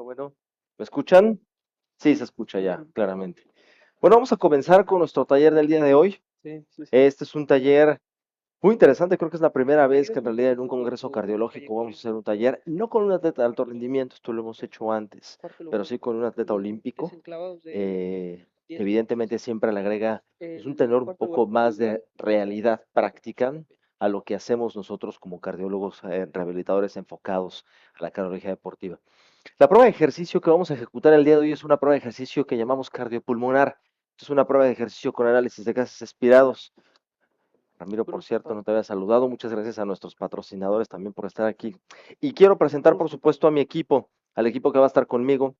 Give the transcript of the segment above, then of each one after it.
Bueno. ¿Me escuchan? Sí, se escucha ya, claramente. Bueno, vamos a comenzar con nuestro taller del día de hoy. Este es un taller muy interesante, creo que es la primera vez que en realidad en un congreso cardiológico vamos a hacer un taller, no con un atleta de alto rendimiento, esto lo hemos hecho antes, pero sí con un atleta olímpico. Evidentemente siempre le agrega un tenor un poco más de realidad práctica a lo que hacemos nosotros como cardiólogos rehabilitadores enfocados a la cardiología deportiva. La prueba de ejercicio que vamos a ejecutar el día de hoy es una prueba de ejercicio que llamamos cardiopulmonar. Es una prueba de ejercicio con análisis de gases expirados. Ramiro, por cierto, no te había saludado. Muchas gracias a nuestros patrocinadores también por estar aquí. Y quiero presentar, por supuesto, a mi equipo, al equipo que va a estar conmigo,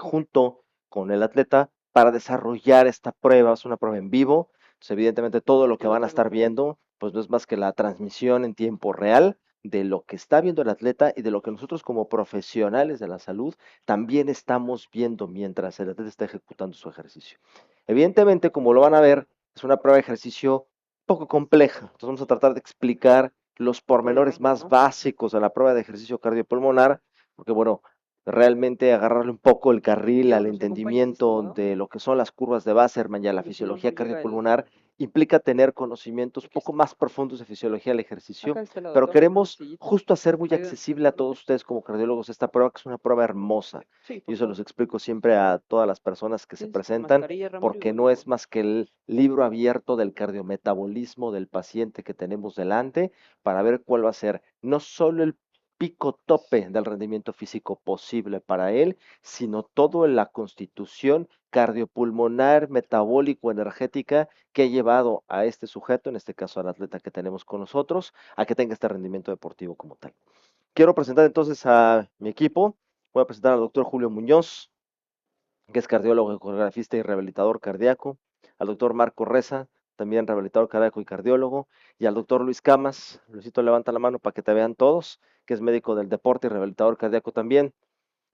junto con el atleta, para desarrollar esta prueba. Es una prueba en vivo. Entonces, evidentemente, todo lo que van a estar viendo, pues no es más que la transmisión en tiempo real de lo que está viendo el atleta y de lo que nosotros como profesionales de la salud también estamos viendo mientras el atleta está ejecutando su ejercicio. Evidentemente, como lo van a ver, es una prueba de ejercicio poco compleja. Entonces vamos a tratar de explicar los pormenores más básicos de la prueba de ejercicio cardiopulmonar, porque bueno, realmente agarrarle un poco el carril al entendimiento de lo que son las curvas de Wasserman y a la fisiología cardiopulmonar implica tener conocimientos un poco más profundos de fisiología del ejercicio, pero queremos justo hacer muy accesible a todos ustedes como cardiólogos esta prueba, que es una prueba hermosa. Y eso los explico siempre a todas las personas que se presentan, porque no es más que el libro abierto del cardiometabolismo del paciente que tenemos delante para ver cuál va a ser no solo el pico tope del rendimiento físico posible para él, sino todo en la constitución cardiopulmonar, metabólico, energética que ha llevado a este sujeto, en este caso al atleta que tenemos con nosotros, a que tenga este rendimiento deportivo como tal. Quiero presentar entonces a mi equipo. Voy a presentar al doctor Julio Muñoz, que es cardiólogo, ecografista y rehabilitador cardíaco, al doctor Marco Reza, también rehabilitador cardíaco y cardiólogo, y al doctor Luis Camas. Luisito, levanta la mano para que te vean todos, que es médico del deporte y rehabilitador cardíaco también.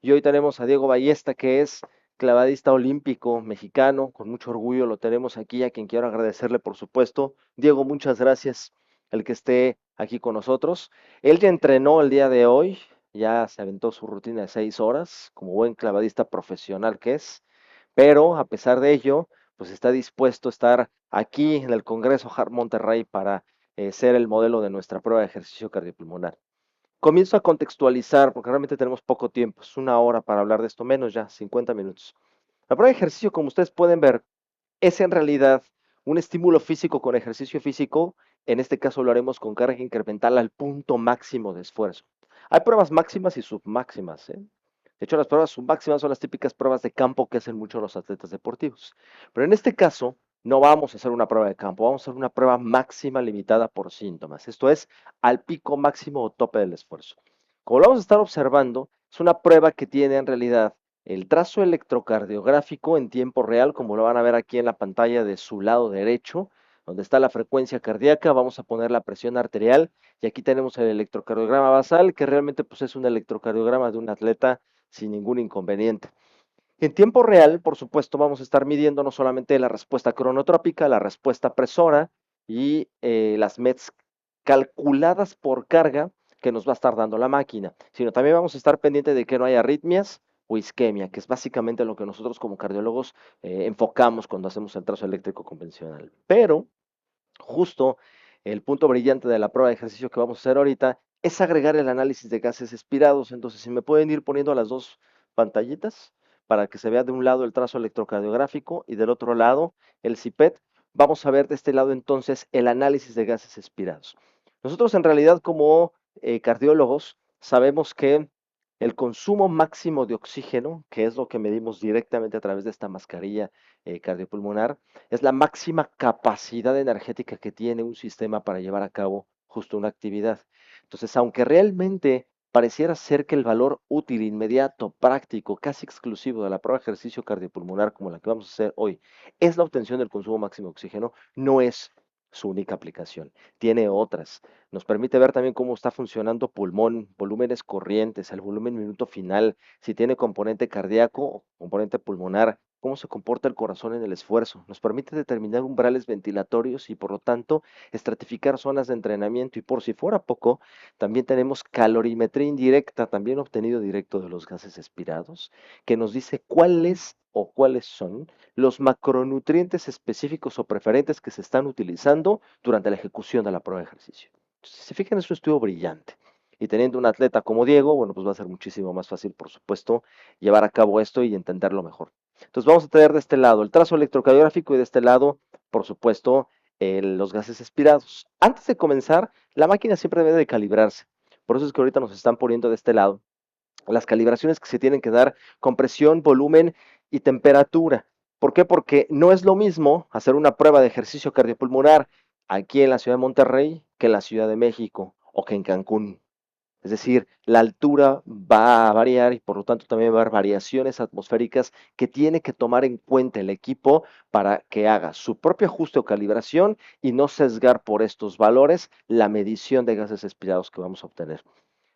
Y hoy tenemos a Diego Ballesta, que es clavadista olímpico mexicano, con mucho orgullo lo tenemos aquí, a quien quiero agradecerle, por supuesto. Diego, muchas gracias el que esté aquí con nosotros. Él ya entrenó el día de hoy, ya se aventó su rutina de 6 horas, como buen clavadista profesional que es, pero a pesar de ello, pues está dispuesto a estar aquí en el Congreso Hart Monterrey para ser el modelo de nuestra prueba de ejercicio cardiopulmonar. Comienzo a contextualizar, porque realmente tenemos poco tiempo, es 1 hora para hablar de esto, menos ya, 50 minutos. La prueba de ejercicio, como ustedes pueden ver, es en realidad un estímulo físico con ejercicio físico. En este caso lo haremos con carga incremental al punto máximo de esfuerzo. Hay pruebas máximas y submáximas, ¿eh? De hecho, las pruebas submáximas son las típicas pruebas de campo que hacen muchos los atletas deportivos. Pero en este caso, no vamos a hacer una prueba de campo, vamos a hacer una prueba máxima limitada por síntomas. Esto es al pico máximo o tope del esfuerzo. Como lo vamos a estar observando, es una prueba que tiene en realidad el trazo electrocardiográfico en tiempo real, como lo van a ver aquí en la pantalla de su lado derecho, donde está la frecuencia cardíaca. Vamos a poner la presión arterial y aquí tenemos el electrocardiograma basal, que realmente pues, es un electrocardiograma de un atleta sin ningún inconveniente. En tiempo real, por supuesto, vamos a estar midiendo no solamente la respuesta cronotrópica, la respuesta presora y las METs calculadas por carga que nos va a estar dando la máquina, sino también vamos a estar pendiente de que no haya arritmias o isquemia, que es básicamente lo que nosotros como cardiólogos enfocamos cuando hacemos el trazo eléctrico convencional. Pero justo el punto brillante de la prueba de ejercicio que vamos a hacer ahorita es agregar el análisis de gases expirados. Entonces, si me pueden ir poniendo las dos pantallitas para que se vea de un lado el trazo electrocardiográfico y del otro lado el CIPET, vamos a ver de este lado entonces el análisis de gases expirados. Nosotros en realidad como cardiólogos sabemos que el consumo máximo de oxígeno, que es lo que medimos directamente a través de esta mascarilla cardiopulmonar, es la máxima capacidad energética que tiene un sistema para llevar a cabo justo una actividad. Entonces, aunque realmente pareciera ser que el valor útil, inmediato, práctico, casi exclusivo de la prueba de ejercicio cardiopulmonar como la que vamos a hacer hoy es la obtención del consumo máximo de oxígeno, no es su única aplicación. Tiene otras. Nos permite ver también cómo está funcionando pulmón, volúmenes corrientes, el volumen minuto final, si tiene componente cardíaco o componente pulmonar, cómo se comporta el corazón en el esfuerzo. Nos permite determinar umbrales ventilatorios y, por lo tanto, estratificar zonas de entrenamiento. Y por si fuera poco, también tenemos calorimetría indirecta, también obtenido directo de los gases expirados, que nos dice cuáles o cuáles son los macronutrientes específicos o preferentes que se están utilizando durante la ejecución de la prueba de ejercicio. Entonces, si se fijan, es un estudio brillante. Y teniendo un atleta como Diego, bueno, pues va a ser muchísimo más fácil, por supuesto, llevar a cabo esto y entenderlo mejor. Entonces vamos a tener de este lado el trazo electrocardiográfico y de este lado, por supuesto, los gases expirados. Antes de comenzar, la máquina siempre debe de calibrarse. Por eso es que ahorita nos están poniendo de este lado las calibraciones que se tienen que dar con presión, volumen y temperatura. ¿Por qué? Porque no es lo mismo hacer una prueba de ejercicio cardiopulmonar aquí en la ciudad de Monterrey que en la Ciudad de México o que en Cancún. Es decir, la altura va a variar y por lo tanto también va a haber variaciones atmosféricas que tiene que tomar en cuenta el equipo para que haga su propio ajuste o calibración y no sesgar por estos valores la medición de gases expirados que vamos a obtener.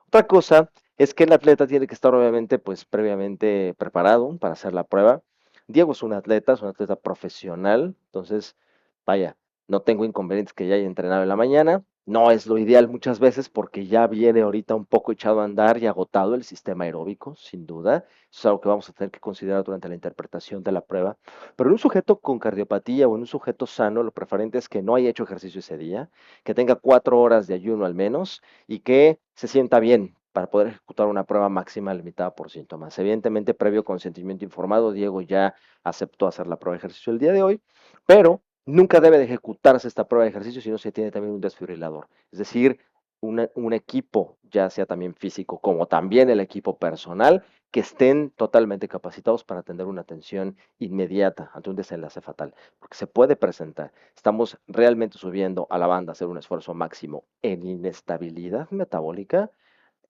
Otra cosa es que el atleta tiene que estar obviamente pues previamente preparado para hacer la prueba. Diego es un atleta profesional, entonces vaya, no tengo inconvenientes que ya haya entrenado en la mañana. No es lo ideal muchas veces porque ya viene ahorita un poco echado a andar y agotado el sistema aeróbico, sin duda. Eso es algo que vamos a tener que considerar durante la interpretación de la prueba. Pero en un sujeto con cardiopatía o en un sujeto sano, lo preferente es que no haya hecho ejercicio ese día, que tenga 4 horas de ayuno al menos y que se sienta bien para poder ejecutar una prueba máxima limitada por síntomas. Evidentemente, previo consentimiento informado, Diego ya aceptó hacer la prueba de ejercicio el día de hoy, pero nunca debe de ejecutarse esta prueba de ejercicio si no se tiene también un desfibrilador. Es decir, un equipo, ya sea también físico como también el equipo personal, que estén totalmente capacitados para atender una atención inmediata ante un desenlace fatal, porque se puede presentar. Estamos realmente subiendo a la banda a hacer un esfuerzo máximo en inestabilidad metabólica.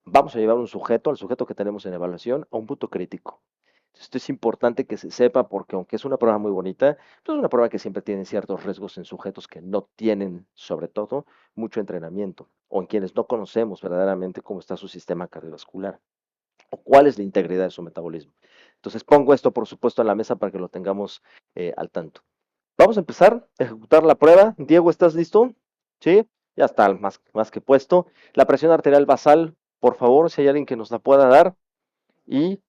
Vamos a llevar un sujeto, al sujeto que tenemos en evaluación, a un punto crítico. Esto es importante que se sepa porque aunque es una prueba muy bonita, pues es una prueba que siempre tiene ciertos riesgos en sujetos que no tienen, sobre todo, mucho entrenamiento o en quienes no conocemos verdaderamente cómo está su sistema cardiovascular o cuál es la integridad de su metabolismo. Entonces pongo esto, por supuesto, en la mesa para que lo tengamos al tanto. Vamos a empezar a ejecutar la prueba. Diego, ¿estás listo? Sí, ya está más que puesto. La presión arterial basal, por favor, si hay alguien que nos la pueda dar. Y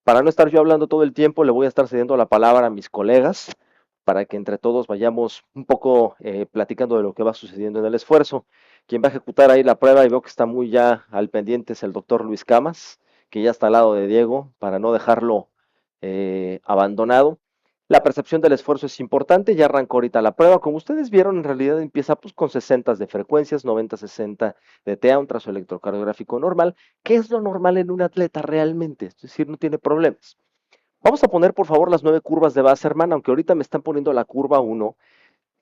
para no estar yo hablando todo el tiempo, le voy a estar cediendo la palabra a mis colegas para que entre todos vayamos un poco platicando de lo que va sucediendo en el esfuerzo. Quien va a ejecutar ahí la prueba y veo que está muy ya al pendiente es el doctor Luis Camas, que ya está al lado de Diego para no dejarlo abandonado. La percepción del esfuerzo es importante, ya arrancó ahorita la prueba. Como ustedes vieron, en realidad empieza pues, con 60 de frecuencias, 90-60 de TA, un trazo electrocardiográfico normal. ¿Qué es lo normal en un atleta realmente? Es decir, no tiene problemas. Vamos a poner, por favor, las 9 curvas de Wasserman, aunque ahorita me están poniendo la curva 1,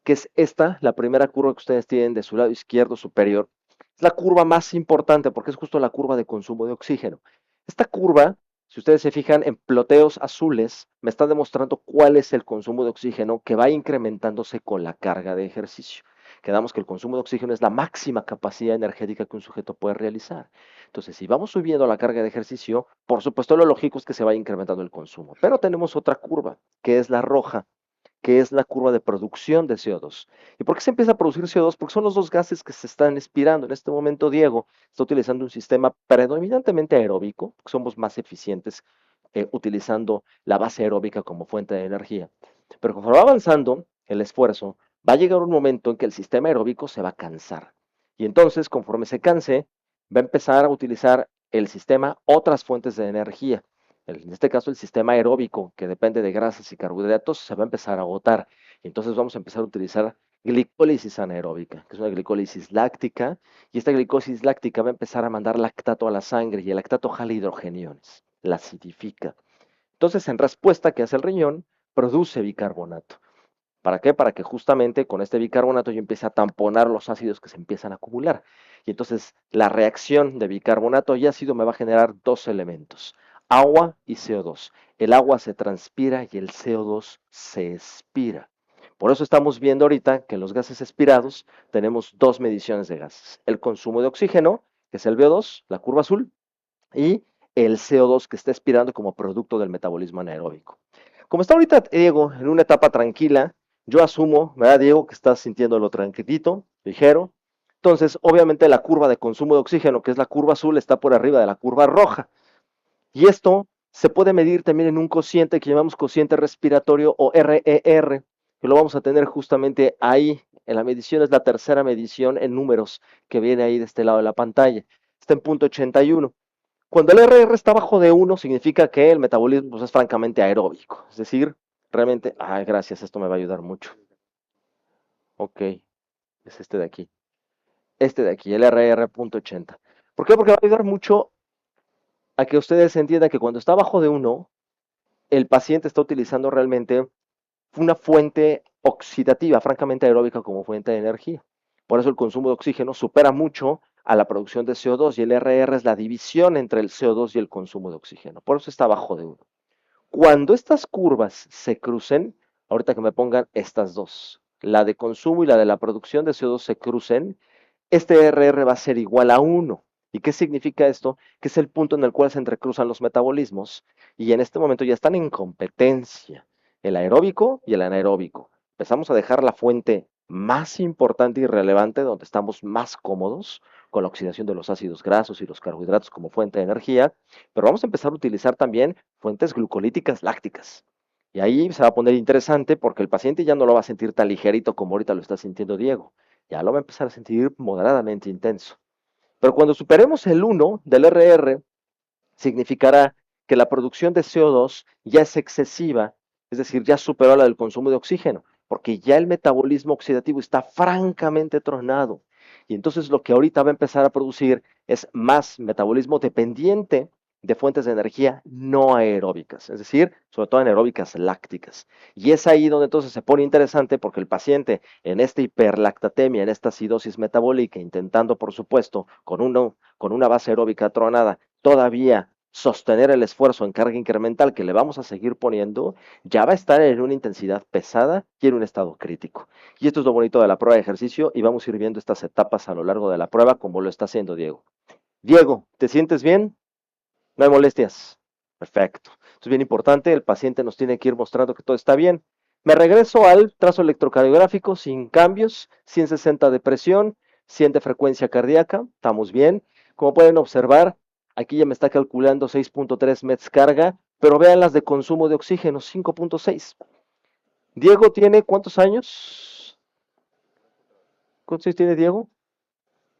que es esta, la primera curva que ustedes tienen de su lado izquierdo superior. Es la curva más importante porque es justo la curva de consumo de oxígeno. Esta curva, si ustedes se fijan en ploteos azules, me está demostrando cuál es el consumo de oxígeno que va incrementándose con la carga de ejercicio. Quedamos que el consumo de oxígeno es la máxima capacidad energética que un sujeto puede realizar. Entonces, si vamos subiendo la carga de ejercicio, por supuesto lo lógico es que se vaya incrementando el consumo. Pero tenemos otra curva, que es la roja, que es la curva de producción de CO2. ¿Y por qué se empieza a producir CO2? Porque son los dos gases que se están expirando. En este momento, Diego está utilizando un sistema predominantemente aeróbico, porque somos más eficientes utilizando la base aeróbica como fuente de energía. Pero conforme va avanzando el esfuerzo, va a llegar un momento en que el sistema aeróbico se va a cansar. Y entonces, conforme se canse, va a empezar a utilizar el sistema otras fuentes de energía. En este caso, el sistema aeróbico, que depende de grasas y carbohidratos, se va a empezar a agotar. Entonces vamos a empezar a utilizar glicólisis anaeróbica, que es una glicólisis láctica, y esta glicólisis láctica va a empezar a mandar lactato a la sangre, y el lactato jala hidrogeniones, la acidifica. Entonces, en respuesta, ¿qué hace el riñón? Produce bicarbonato. ¿Para qué? Para que justamente con este bicarbonato yo empiece a tamponar los ácidos que se empiezan a acumular. Y entonces la reacción de bicarbonato y ácido me va a generar dos elementos, agua y CO2. El agua se transpira y el CO2 se expira. Por eso estamos viendo ahorita que en los gases expirados tenemos dos mediciones de gases. El consumo de oxígeno, que es el VO2, la curva azul, y el CO2 que está expirando como producto del metabolismo anaeróbico. Como está ahorita Diego en una etapa tranquila, yo asumo, ¿verdad, Diego, que estás sintiéndolo tranquilito, ligero? Entonces, obviamente la curva de consumo de oxígeno, que es la curva azul, está por arriba de la curva roja. Y esto se puede medir también en un cociente que llamamos cociente respiratorio o RER, que lo vamos a tener justamente ahí. En la medición es la tercera medición en números que viene ahí de este lado de la pantalla. Está en punto 81. Cuando el RR está bajo de 1, significa que el metabolismo pues, es francamente aeróbico. Es decir, realmente, ay, gracias, esto me va a ayudar mucho. Ok, es este de aquí. Este de aquí, el RR.80. ¿Por qué? Porque va a ayudar mucho a que ustedes entiendan que cuando está bajo de 1, el paciente está utilizando realmente una fuente oxidativa, francamente aeróbica como fuente de energía. Por eso el consumo de oxígeno supera mucho a la producción de CO2 y el RR es la división entre el CO2 y el consumo de oxígeno. Por eso está bajo de 1. Cuando estas curvas se crucen, ahorita que me pongan estas dos, la de consumo y la de la producción de CO2 se crucen, este RR va a ser igual a 1. ¿Y qué significa esto? Que es el punto en el cual se entrecruzan los metabolismos y en este momento ya están en competencia, el aeróbico y el anaeróbico. Empezamos a dejar la fuente más importante y relevante donde estamos más cómodos con la oxidación de los ácidos grasos y los carbohidratos como fuente de energía, pero vamos a empezar a utilizar también fuentes glucolíticas lácticas. Y ahí se va a poner interesante porque el paciente ya no lo va a sentir tan ligerito como ahorita lo está sintiendo Diego, ya lo va a empezar a sentir moderadamente intenso. Pero cuando superemos el 1 del RR, significará que la producción de CO2 ya es excesiva, es decir, ya superó la del consumo de oxígeno, porque ya el metabolismo oxidativo está francamente tronado. Y entonces lo que ahorita va a empezar a producir es más metabolismo dependiente de fuentes de energía no aeróbicas, es decir, sobre todo anaeróbicas lácticas. Y es ahí donde entonces se pone interesante porque el paciente en esta hiperlactatemia, en esta acidosis metabólica, intentando por supuesto con una base aeróbica tronada, todavía sostener el esfuerzo en carga incremental que le vamos a seguir poniendo, ya va a estar en una intensidad pesada y en un estado crítico. Y esto es lo bonito de la prueba de ejercicio y vamos a ir viendo estas etapas a lo largo de la prueba como lo está haciendo Diego. Diego, ¿te sientes bien? No hay molestias. Perfecto. Esto es bien importante, el paciente nos tiene que ir mostrando que todo está bien. Me regreso al trazo electrocardiográfico sin cambios, 160 de presión, 100 de frecuencia cardíaca, estamos bien. Como pueden observar, aquí ya me está calculando 6.3 mets carga, pero vean las de consumo de oxígeno, 5.6. Diego tiene ¿cuántos años? ¿Cuántos años tiene Diego?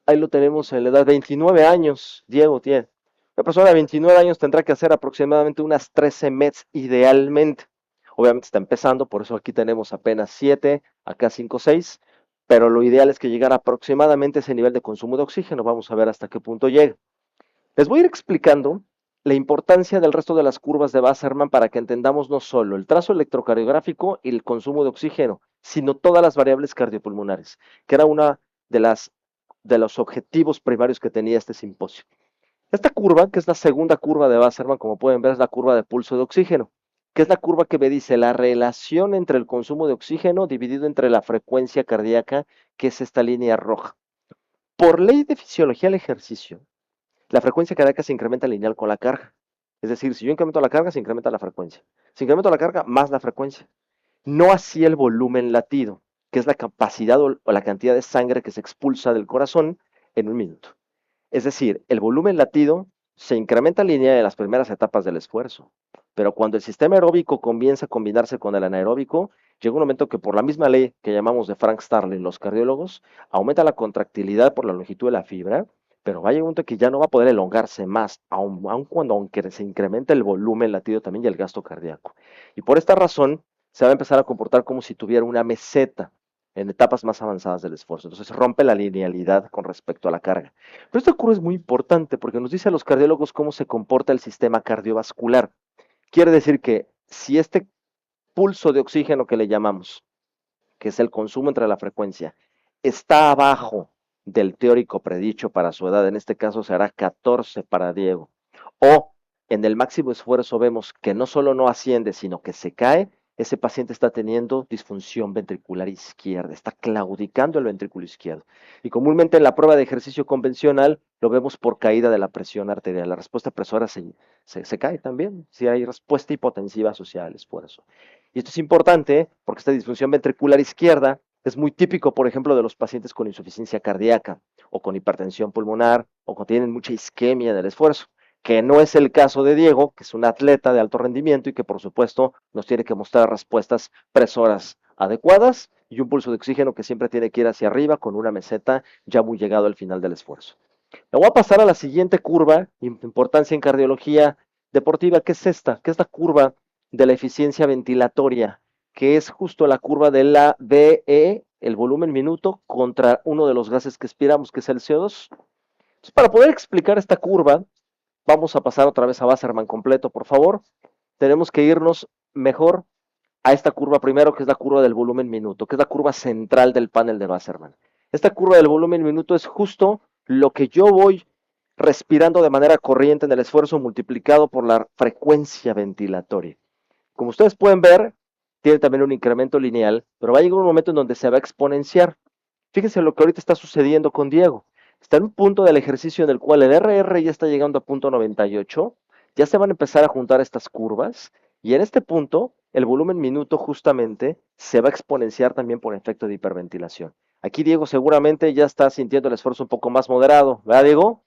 Ahí lo tenemos en la edad, 29 años, Diego tiene. Una persona de 29 años tendrá que hacer aproximadamente unas 13 METs idealmente. Obviamente está empezando, por eso aquí tenemos apenas 7, acá 5, 6, pero lo ideal es que llegara aproximadamente a ese nivel de consumo de oxígeno. Vamos a ver hasta qué punto llega. Les voy a ir explicando la importancia del resto de las curvas de Wasserman para que entendamos no solo el trazo electrocardiográfico y el consumo de oxígeno, sino todas las variables cardiopulmonares, que era una de las de los objetivos primarios que tenía este simposio. Esta curva, que es la segunda curva de Wasserman, como pueden ver, es la curva de pulso de oxígeno, que es la curva que me dice la relación entre el consumo de oxígeno dividido entre la frecuencia cardíaca, que es esta línea roja. Por ley de fisiología del ejercicio, la frecuencia cardíaca se incrementa lineal con la carga. Es decir, si yo incremento la carga, se incrementa la frecuencia. Si incremento la carga, más la frecuencia. No así el volumen latido, que es la capacidad o la cantidad de sangre que se expulsa del corazón en un minuto. Es decir, el volumen latido se incrementa lineal en las primeras etapas del esfuerzo, pero cuando el sistema aeróbico comienza a combinarse con el anaeróbico, llega un momento que por la misma ley que llamamos de Frank Starling los cardiólogos, aumenta la contractilidad por la longitud de la fibra, pero va a llegar un momento que ya no va a poder elongarse más, aun cuando aunque se incremente el volumen latido también y el gasto cardíaco. Y por esta razón se va a empezar a comportar como si tuviera una meseta en etapas más avanzadas del esfuerzo. Entonces rompe la linealidad con respecto a la carga. Pero esta curva es muy importante porque nos dice a los cardiólogos cómo se comporta el sistema cardiovascular. Quiere decir que si este pulso de oxígeno que le llamamos que es el consumo entre la frecuencia, está abajo del teórico predicho para su edad, en este caso será 14 para Diego, o en el máximo esfuerzo vemos que no solo no asciende, sino que se cae, ese paciente está teniendo disfunción ventricular izquierda, está claudicando el ventrículo izquierdo. Y comúnmente en la prueba de ejercicio convencional lo vemos por caída de la presión arterial. La respuesta presora se cae también, si hay respuesta hipotensiva asociada al esfuerzo. Y esto es importante porque esta disfunción ventricular izquierda es muy típico, por ejemplo, de los pacientes con insuficiencia cardíaca o con hipertensión pulmonar o que tienen mucha isquemia del esfuerzo, que no es el caso de Diego, que es un atleta de alto rendimiento y que por supuesto nos tiene que mostrar respuestas presoras adecuadas y un pulso de oxígeno que siempre tiene que ir hacia arriba con una meseta ya muy llegado al final del esfuerzo. Me voy a pasar a la siguiente curva, importancia en cardiología deportiva, que es esta, que es la curva de la eficiencia ventilatoria, que es justo la curva de la VE, el volumen minuto, contra uno de los gases que expiramos, que es el CO2. Entonces, para poder explicar esta curva, vamos a pasar otra vez a Wasserman completo, por favor. Tenemos que irnos mejor a esta curva primero, que es la curva del volumen minuto, que es la curva central del panel de Wasserman. Esta curva del volumen minuto es justo lo que yo voy respirando de manera corriente en el esfuerzo multiplicado por la frecuencia ventilatoria. Como ustedes pueden ver, tiene también un incremento lineal, pero va a llegar un momento en donde se va a exponenciar. Fíjense lo que ahorita está sucediendo con Diego. Está en un punto del ejercicio en el cual el RR ya está llegando a punto 98, ya se van a empezar a juntar estas curvas, y en este punto el volumen minuto justamente se va a exponenciar también por efecto de hiperventilación. Aquí Diego seguramente ya está sintiendo el esfuerzo un poco más moderado, ¿verdad, Diego?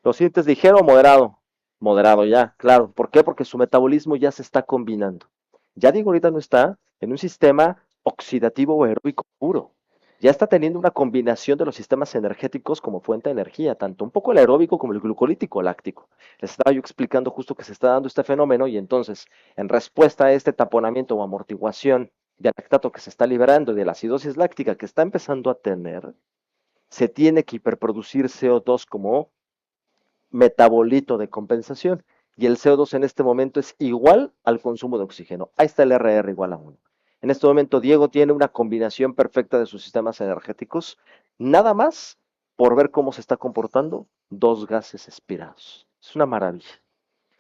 ¿Lo sientes ligero o moderado? Moderado ya, claro. ¿Por qué? Porque su metabolismo ya se está combinando. Ya Diego ahorita no está en un sistema oxidativo o aeróbico puro. Ya está teniendo una combinación de los sistemas energéticos como fuente de energía, tanto un poco el aeróbico como el glucolítico láctico. Les estaba yo explicando justo que se está dando este fenómeno y entonces, en respuesta a este taponamiento o amortiguación de lactato que se está liberando y de la acidosis láctica que está empezando a tener, se tiene que hiperproducir CO2 como metabolito de compensación. Y el CO2 en este momento es igual al consumo de oxígeno. Ahí está el RR igual a 1. En este momento Diego tiene una combinación perfecta de sus sistemas energéticos, nada más por ver cómo se está comportando dos gases expirados. Es una maravilla.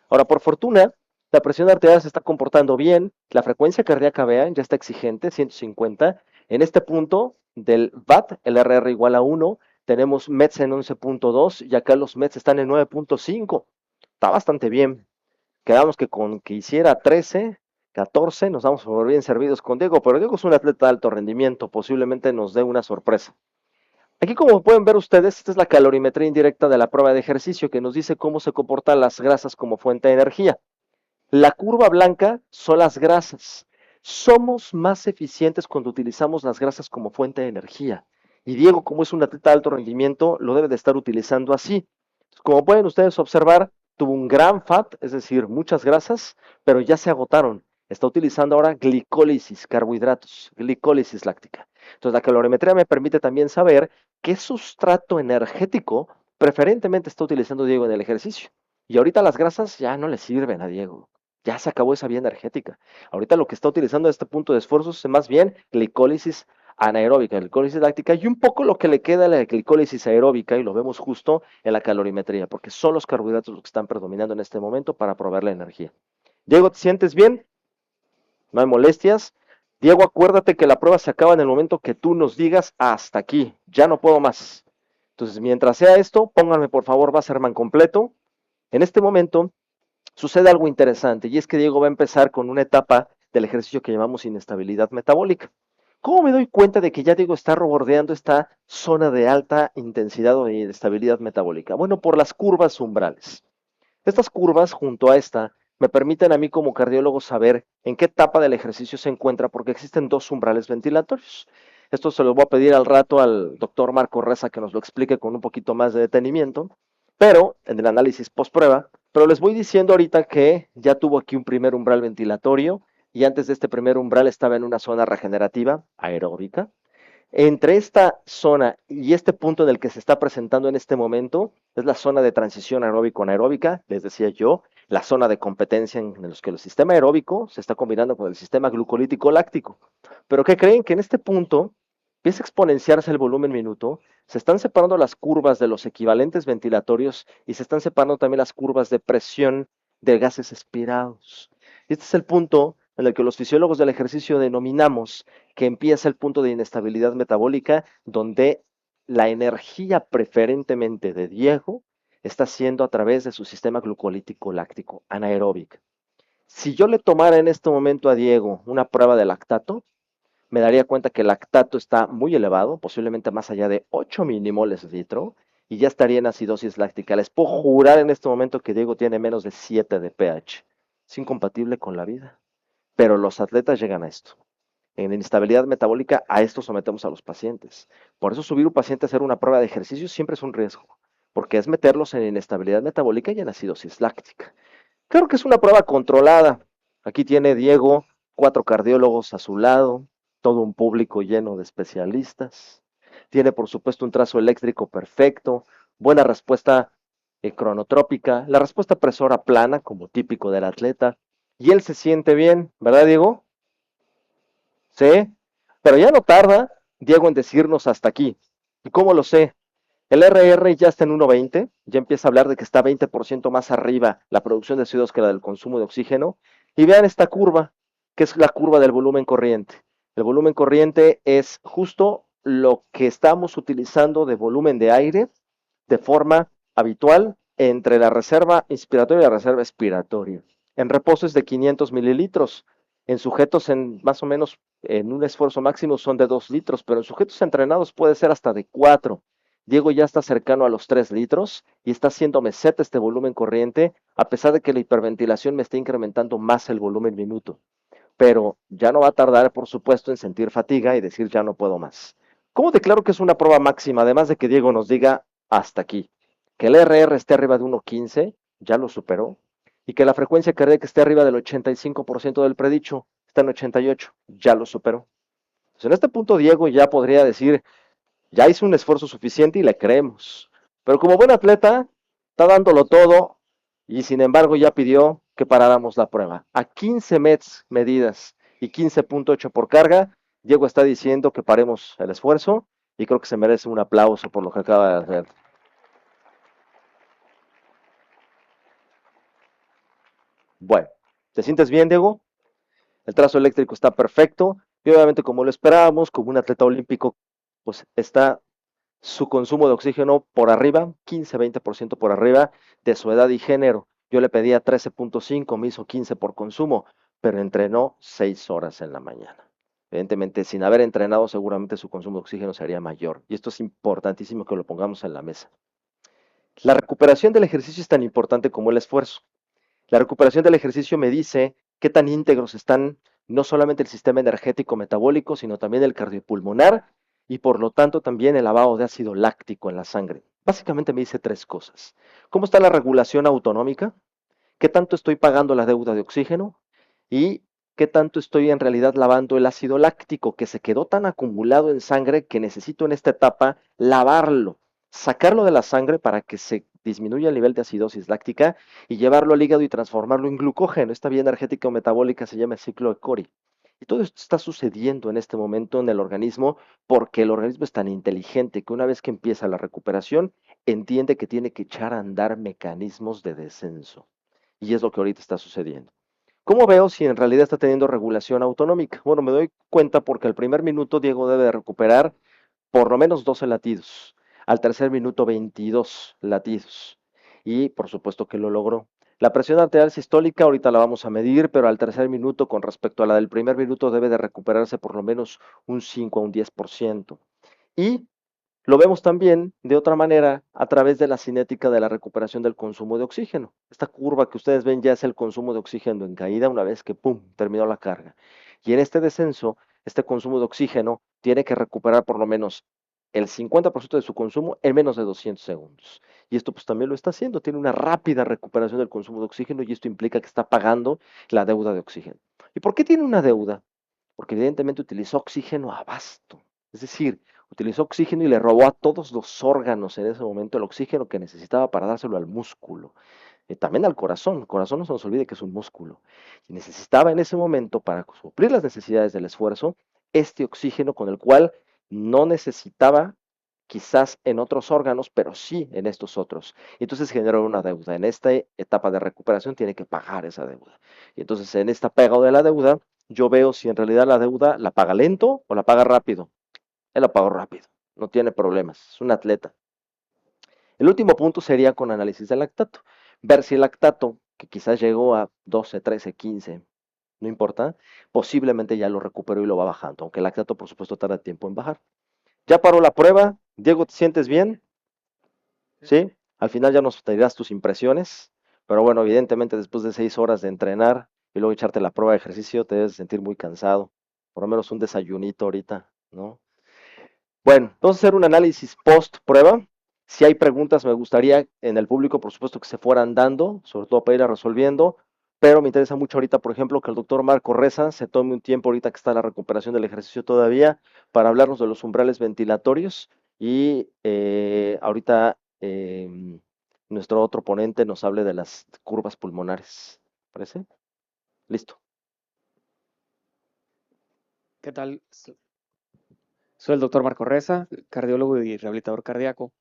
Ahora, por fortuna, la presión arterial se está comportando bien, la frecuencia cardíaca, vean, ya está exigente, 150. En este punto del VAT, el RR igual a 1, tenemos METs en 11.2 y acá los METs están en 9.5. Está bastante bien. Quedamos que con que hiciera 13, 14, nos vamos por bien servidos con Diego, pero Diego es un atleta de alto rendimiento, posiblemente nos dé una sorpresa. Aquí, como pueden ver ustedes, esta es la calorimetría indirecta de la prueba de ejercicio que nos dice cómo se comportan las grasas como fuente de energía. La curva blanca son las grasas. Somos más eficientes cuando utilizamos las grasas como fuente de energía. Y Diego, como es un atleta de alto rendimiento, lo debe de estar utilizando así. Como pueden ustedes observar, tuvo un gran fat, es decir, muchas grasas, pero ya se agotaron. Está utilizando ahora glicólisis, carbohidratos, glicólisis láctica. Entonces, la calorimetría me permite también saber qué sustrato energético preferentemente está utilizando Diego en el ejercicio. Y ahorita las grasas ya no le sirven a Diego. Ya se acabó esa vía energética. Ahorita lo que está utilizando en este punto de esfuerzo es más bien glicólisis anaeróbica, glicólisis láctica y un poco lo que le queda a la glicólisis aeróbica y lo vemos justo en la calorimetría, porque son los carbohidratos los que están predominando en este momento para proveer la energía. Diego, ¿te sientes bien? No hay molestias. Diego, acuérdate que la prueba se acaba en el momento que tú nos digas hasta aquí, ya no puedo más. Entonces, mientras sea esto, pónganme por favor Wasserman completo. En este momento sucede algo interesante y es que Diego va a empezar con una etapa del ejercicio que llamamos inestabilidad metabólica. ¿Cómo me doy cuenta de que ya Diego está bordeando esta zona de alta intensidad o de inestabilidad metabólica? Bueno, por las curvas umbrales. Estas curvas, junto a esta, me permiten a mí como cardiólogo saber en qué etapa del ejercicio se encuentra porque existen dos umbrales ventilatorios. Esto se lo voy a pedir al rato al doctor Marco Reza que nos lo explique con un poquito más de detenimiento, pero en el análisis post-prueba, pero les voy diciendo ahorita que ya tuvo aquí un primer umbral ventilatorio y antes de este primer umbral estaba en una zona regenerativa aeróbica. Entre esta zona y este punto en el que se está presentando en este momento es la zona de transición aeróbico-anaeróbica, les decía yo, la zona de competencia en los que el sistema aeróbico se está combinando con el sistema glucolítico láctico. Pero ¿qué creen? Que en este punto empieza a exponenciarse el volumen minuto, se están separando las curvas de los equivalentes ventilatorios y se están separando también las curvas de presión de gases expirados. Este es el punto en el que los fisiólogos del ejercicio denominamos que empieza el punto de inestabilidad metabólica, donde la energía preferentemente de Diego está siendo a través de su sistema glucolítico láctico anaeróbico. Si yo le tomara en este momento a Diego una prueba de lactato, me daría cuenta que el lactato está muy elevado, posiblemente más allá de 8 milimoles litro, y ya estaría en acidosis láctica. Les puedo jurar en este momento que Diego tiene menos de 7 de pH. Es incompatible con la vida. Pero los atletas llegan a esto. En inestabilidad metabólica, a esto sometemos a los pacientes. Por eso subir un paciente a hacer una prueba de ejercicio siempre es un riesgo, porque es meterlos en inestabilidad metabólica y en acidosis láctica. Claro que es una prueba controlada. Aquí tiene Diego 4 cardiólogos a su lado, todo un público lleno de especialistas. Tiene, por supuesto, un trazo eléctrico perfecto, buena respuesta cronotrópica, la respuesta presora plana, como típico del atleta. Y él se siente bien, ¿verdad, Diego? Sí, pero ya no tarda Diego en decirnos hasta aquí. ¿Y cómo lo sé? El RR ya está en 1.20, ya empieza a hablar de que está 20% más arriba la producción de CO2 que la del consumo de oxígeno. Y vean esta curva, que es la curva del volumen corriente. El volumen corriente es justo lo que estamos utilizando de volumen de aire de forma habitual entre la reserva inspiratoria y la reserva expiratoria. En reposo es de 500 mililitros. En sujetos en más o menos en un esfuerzo máximo son de 2 litros, pero en sujetos entrenados puede ser hasta de 4. Diego ya está cercano a los 3 litros y está haciendo meseta este volumen corriente, a pesar de que la hiperventilación me está incrementando más el volumen minuto. Pero ya no va a tardar, por supuesto, en sentir fatiga y decir ya no puedo más. ¿Cómo declaro que es una prueba máxima? Además de que Diego nos diga hasta aquí. Que el RR esté arriba de 1.15, ya lo superó. Y que la frecuencia cardíaca esté arriba del 85% del predicho, está en 88, ya lo superó. Entonces, en este punto, Diego ya podría decir, ya hizo un esfuerzo suficiente y le creemos. Pero como buen atleta, está dándolo todo y sin embargo ya pidió que paráramos la prueba. A 15 METs medidas y 15.8 por carga, Diego está diciendo que paremos el esfuerzo y creo que se merece un aplauso por lo que acaba de hacer. Bueno, ¿te sientes bien, Diego? El trazo eléctrico está perfecto y obviamente como lo esperábamos, como un atleta olímpico, pues está su consumo de oxígeno por arriba, 15-20% por arriba de su edad y género. Yo le pedía 13.5, me hizo 15 por consumo, pero entrenó 6 horas en la mañana. Evidentemente, sin haber entrenado, seguramente su consumo de oxígeno sería mayor. Y esto es importantísimo que lo pongamos en la mesa. La recuperación del ejercicio es tan importante como el esfuerzo. La recuperación del ejercicio me dice qué tan íntegros están no solamente el sistema energético metabólico, sino también el cardiopulmonar y por lo tanto también el lavado de ácido láctico en la sangre. Básicamente me dice 3 cosas. ¿Cómo está la regulación autonómica? ¿Qué tanto estoy pagando la deuda de oxígeno? ¿Y qué tanto estoy en realidad lavando el ácido láctico que se quedó tan acumulado en sangre que necesito en esta etapa lavarlo, sacarlo de la sangre para que se disminuya el nivel de acidosis láctica y llevarlo al hígado y transformarlo en glucógeno? Esta vía energética o metabólica se llama ciclo de Cori. Y todo esto está sucediendo en este momento en el organismo porque el organismo es tan inteligente que una vez que empieza la recuperación, entiende que tiene que echar a andar mecanismos de descenso. Y es lo que ahorita está sucediendo. ¿Cómo veo si en realidad está teniendo regulación autonómica? Bueno, me doy cuenta porque al primer minuto Diego debe de recuperar por lo menos 12 latidos, al tercer minuto 22 latidos. Y por supuesto que lo logró. La presión arterial sistólica ahorita la vamos a medir, pero al tercer minuto con respecto a la del primer minuto debe de recuperarse por lo menos un 5 a un 10%. Y lo vemos también de otra manera a través de la cinética de la recuperación del consumo de oxígeno. Esta curva que ustedes ven ya es el consumo de oxígeno en caída una vez que ¡pum! Terminó la carga. Y en este descenso, este consumo de oxígeno tiene que recuperar por lo menos el 50% de su consumo en menos de 200 segundos. Y esto pues también lo está haciendo, tiene una rápida recuperación del consumo de oxígeno y esto implica que está pagando la deuda de oxígeno. ¿Y por qué tiene una deuda? Porque evidentemente utilizó oxígeno a basto. Es decir, utilizó oxígeno y le robó a todos los órganos en ese momento el oxígeno que necesitaba para dárselo al músculo. también al corazón. El corazón no se nos olvide que es un músculo. Y necesitaba en ese momento, para suplir las necesidades del esfuerzo, este oxígeno con el cual no necesitaba quizás en otros órganos, pero sí en estos otros. Y entonces generó una deuda. En esta etapa de recuperación tiene que pagar esa deuda. Y entonces en esta pago de la deuda, yo veo si en realidad la deuda la paga lento o la paga rápido. Él la pagó rápido, no tiene problemas, es un atleta. El último punto sería con análisis del lactato. Ver si el lactato, que quizás llegó a 12, 13, 15, no importa, posiblemente ya lo recuperó y lo va bajando, aunque el lactato por supuesto tarda tiempo en bajar. Ya paró la prueba, Diego, ¿te sientes bien? ¿Sí? Al final ya nos dirás tus impresiones, pero bueno, evidentemente después de 6 horas de entrenar y luego echarte la prueba de ejercicio, te debes sentir muy cansado, por lo menos un desayunito ahorita, ¿no? Bueno, vamos a hacer un análisis post prueba. Si hay preguntas, me gustaría en el público, por supuesto, que se fueran dando, sobre todo para ir resolviendo, pero me interesa mucho ahorita, por ejemplo, que el doctor Marco Reza se tome un tiempo ahorita que está la recuperación del ejercicio todavía para hablarnos de los umbrales ventilatorios y ahorita nuestro otro ponente nos hable de las curvas pulmonares. ¿Parece? Listo. ¿Qué tal? Soy el doctor Marco Reza, cardiólogo y rehabilitador cardíaco.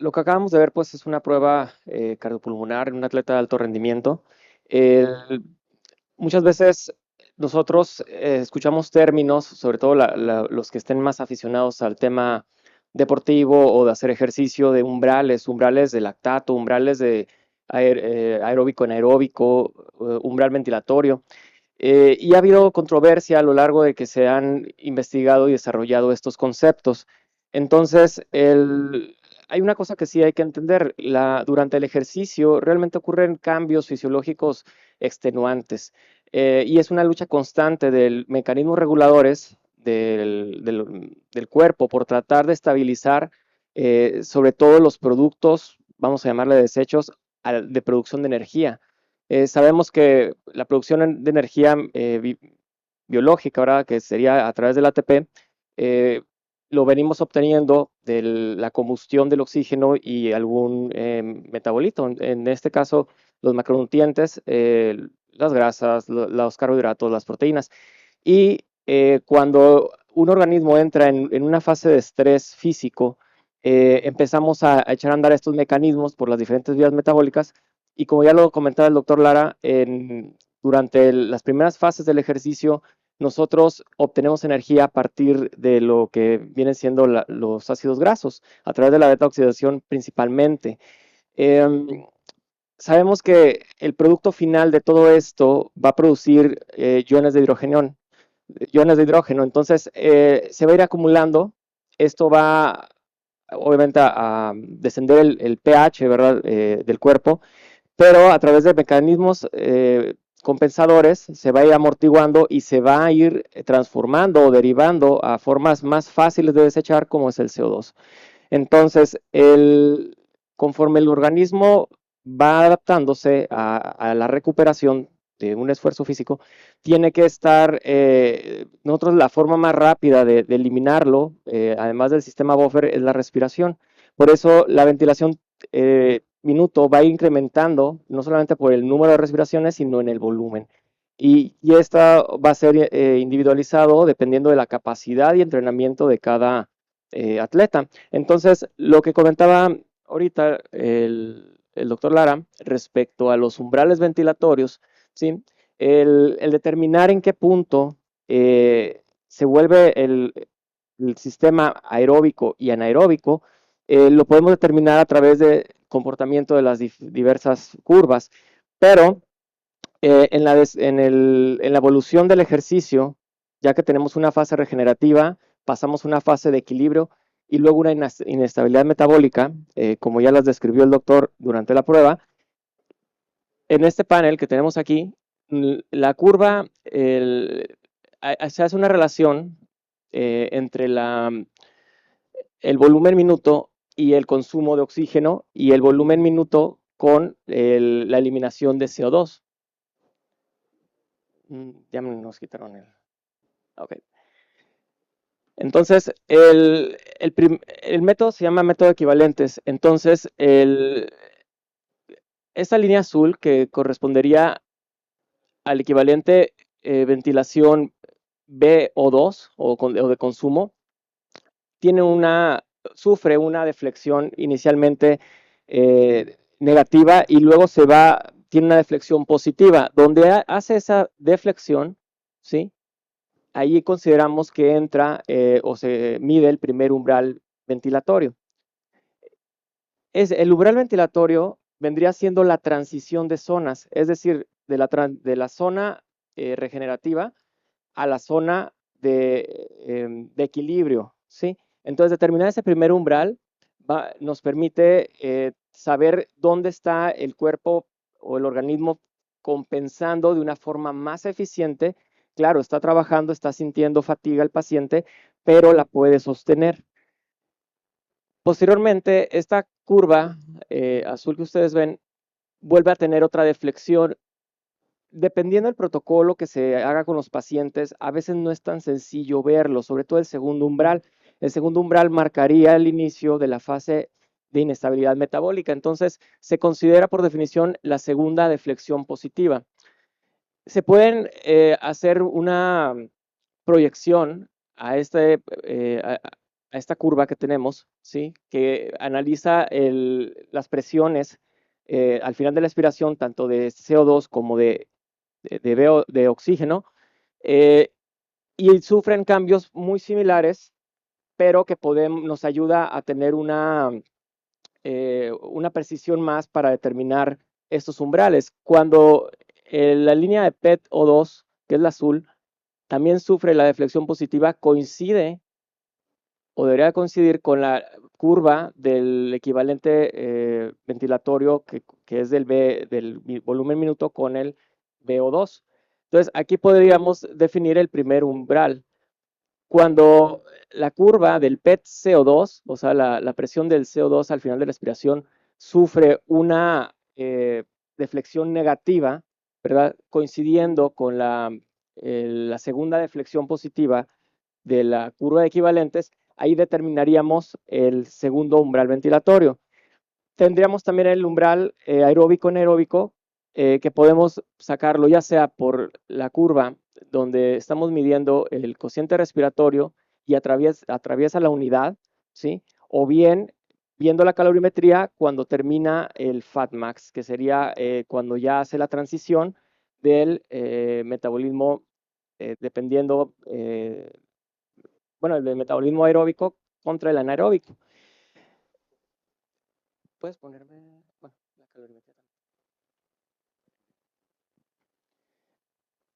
Lo que acabamos de ver, pues, es una prueba cardiopulmonar en un atleta de alto rendimiento. El- Muchas veces nosotros escuchamos términos, sobre todo los que estén más aficionados al tema deportivo o de hacer ejercicio, de umbrales de lactato, umbrales de aeróbico, anaeróbico, umbral ventilatorio. Y ha habido controversia a lo largo de que se han investigado y desarrollado estos conceptos. Entonces, hay una cosa que sí hay que entender. Durante el ejercicio realmente ocurren cambios fisiológicos extenuantes y es una lucha constante de mecanismos reguladores del cuerpo por tratar de estabilizar sobre todo los productos, vamos a llamarle desechos, de producción de energía. Sabemos que la producción de energía biológica, ¿verdad? Que sería a través del ATP, eh, lo venimos obteniendo de la combustión del oxígeno y algún metabolito. En este caso, los macronutrientes, las grasas, los carbohidratos, las proteínas. Y cuando un organismo entra en una fase de estrés físico, empezamos a echar a andar estos mecanismos por las diferentes vías metabólicas y como ya lo comentaba el doctor Lara, durante las primeras fases del ejercicio, nosotros obtenemos energía a partir de lo que vienen siendo los ácidos grasos, a través de la beta oxidación principalmente. Eh, Sabemos que el producto final de todo esto va a producir iones de hidrógeno, entonces se va a ir acumulando, esto va obviamente a descender el pH, ¿verdad? Del cuerpo, pero a través de mecanismos compensadores se va a ir amortiguando y se va a ir transformando o derivando a formas más fáciles de desechar como es el CO2. Entonces, conforme el organismo va adaptándose a la recuperación de un esfuerzo físico, tiene que estar, nosotros la forma más rápida de eliminarlo, además del sistema buffer, es la respiración. Por eso la ventilación minuto va incrementando, no solamente por el número de respiraciones, sino en el volumen. Y esta va a ser individualizado dependiendo de la capacidad y entrenamiento de cada atleta. Entonces, lo que comentaba ahorita el doctor Lara respecto a los umbrales ventilatorios, ¿sí? El determinar en qué punto se vuelve el sistema aeróbico y anaeróbico, lo podemos determinar a través del comportamiento de las diversas curvas, pero en la evolución del ejercicio, ya que tenemos una fase regenerativa, pasamos una fase de equilibrio y luego una inestabilidad metabólica, como ya las describió el doctor durante la prueba. En este panel que tenemos aquí, la curva, se hace una relación entre el volumen minuto y el consumo de oxígeno y el volumen minuto con la eliminación de CO2. Ya nos quitaron el. Ok. Entonces, el método se llama método de equivalentes. Entonces, esta línea azul que correspondería al equivalente ventilación VO2 o de consumo, sufre una deflexión inicialmente negativa y luego tiene una deflexión positiva. Donde hace esa deflexión, ¿sí? Ahí consideramos que entra o se mide el primer umbral ventilatorio. El umbral ventilatorio vendría siendo la transición de zonas, es decir, de la zona regenerativa a la zona de equilibrio, ¿sí? Entonces, determinar ese primer umbral nos permite saber dónde está el cuerpo o el organismo compensando de una forma más eficiente. Claro, está trabajando, está sintiendo fatiga el paciente, pero la puede sostener. Posteriormente, esta curva azul que ustedes ven vuelve a tener otra deflexión. Dependiendo del protocolo que se haga con los pacientes, a veces no es tan sencillo verlo, sobre todo el segundo umbral. El segundo umbral marcaría el inicio de la fase de inestabilidad metabólica. Entonces, se considera por definición la segunda deflexión positiva. Se pueden hacer una proyección a, a esta curva que tenemos, ¿sí? Que analiza las presiones al final de la expiración, tanto de CO2 como de oxígeno, eh, y sufren cambios muy similares, pero que nos ayuda a tener una precisión más para determinar estos umbrales. Cuando la línea de PET-O2, que es la azul, también sufre la deflexión positiva, coincide o debería coincidir con la curva del equivalente ventilatorio que es del volumen minuto con el VO2. Entonces, aquí podríamos definir el primer umbral. Cuando la curva del PET-CO2, o sea, la presión del CO2 al final de la respiración, sufre una deflexión negativa, ¿verdad? Coincidiendo con la segunda deflexión positiva de la curva de equivalentes, ahí determinaríamos el segundo umbral ventilatorio. Tendríamos también el umbral aeróbico anaeróbico, que podemos sacarlo ya sea por la curva donde estamos midiendo el cociente respiratorio y atraviesa la unidad, ¿sí? O bien viendo la calorimetría cuando termina el FatMax, que sería cuando ya hace la transición del metabolismo, dependiendo, bueno, el del metabolismo aeróbico contra el anaeróbico. ¿Puedes ponerme, bueno, la calorimetría también?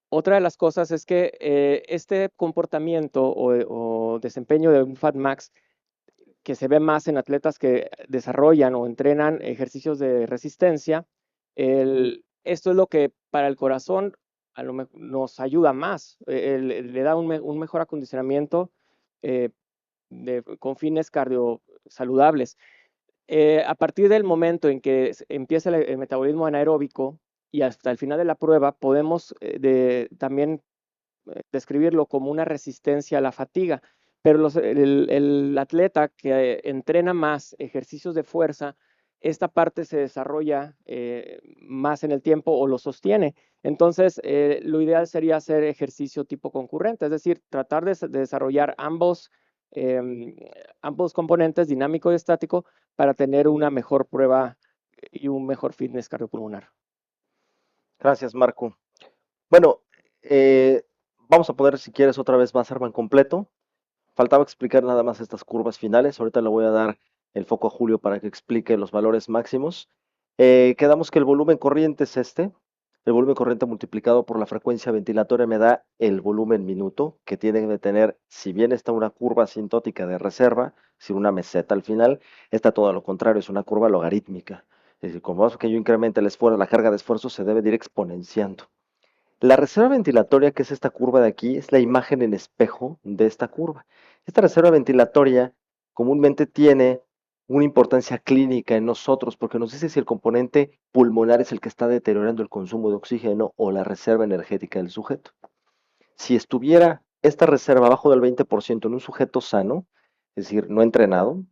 Otra de las cosas es que este comportamiento o desempeño de un FatMax que se ve más en atletas que desarrollan o entrenan ejercicios de resistencia, esto es lo que para el corazón nos ayuda más, le da un mejor acondicionamiento eh, con fines cardiosaludables. A partir del momento en que empieza el metabolismo anaeróbico y hasta el final de la prueba, podemos también describirlo como una resistencia a la fatiga. Pero el atleta que entrena más ejercicios de fuerza, esta parte se desarrolla más en el tiempo o lo sostiene. Entonces, lo ideal sería hacer ejercicio tipo concurrente, es decir, tratar de desarrollar ambos componentes, dinámico y estático, para tener una mejor prueba y un mejor fitness cardiopulmonar. Gracias, Marco. Bueno, vamos a poner, si quieres, otra vez más Arman completo. Faltaba explicar nada más estas curvas finales. Ahorita le voy a dar el foco a Julio para que explique los valores máximos. Quedamos que el volumen corriente es este. El volumen corriente multiplicado por la frecuencia ventilatoria me da el volumen minuto, que tiene que tener, si bien está una curva asintótica de reserva, es decir, una meseta al final, está todo lo contrario, es una curva logarítmica. Es decir, como más que yo incremente el esfuerzo, la carga de esfuerzo se debe de ir exponenciando. La reserva ventilatoria, que es esta curva de aquí, es la imagen en espejo de esta curva. Esta reserva ventilatoria comúnmente tiene una importancia clínica en nosotros porque nos dice si el componente pulmonar es el que está deteriorando el consumo de oxígeno o la reserva energética del sujeto. Si estuviera esta reserva abajo del 20% en un sujeto sano, es decir, no entrenado,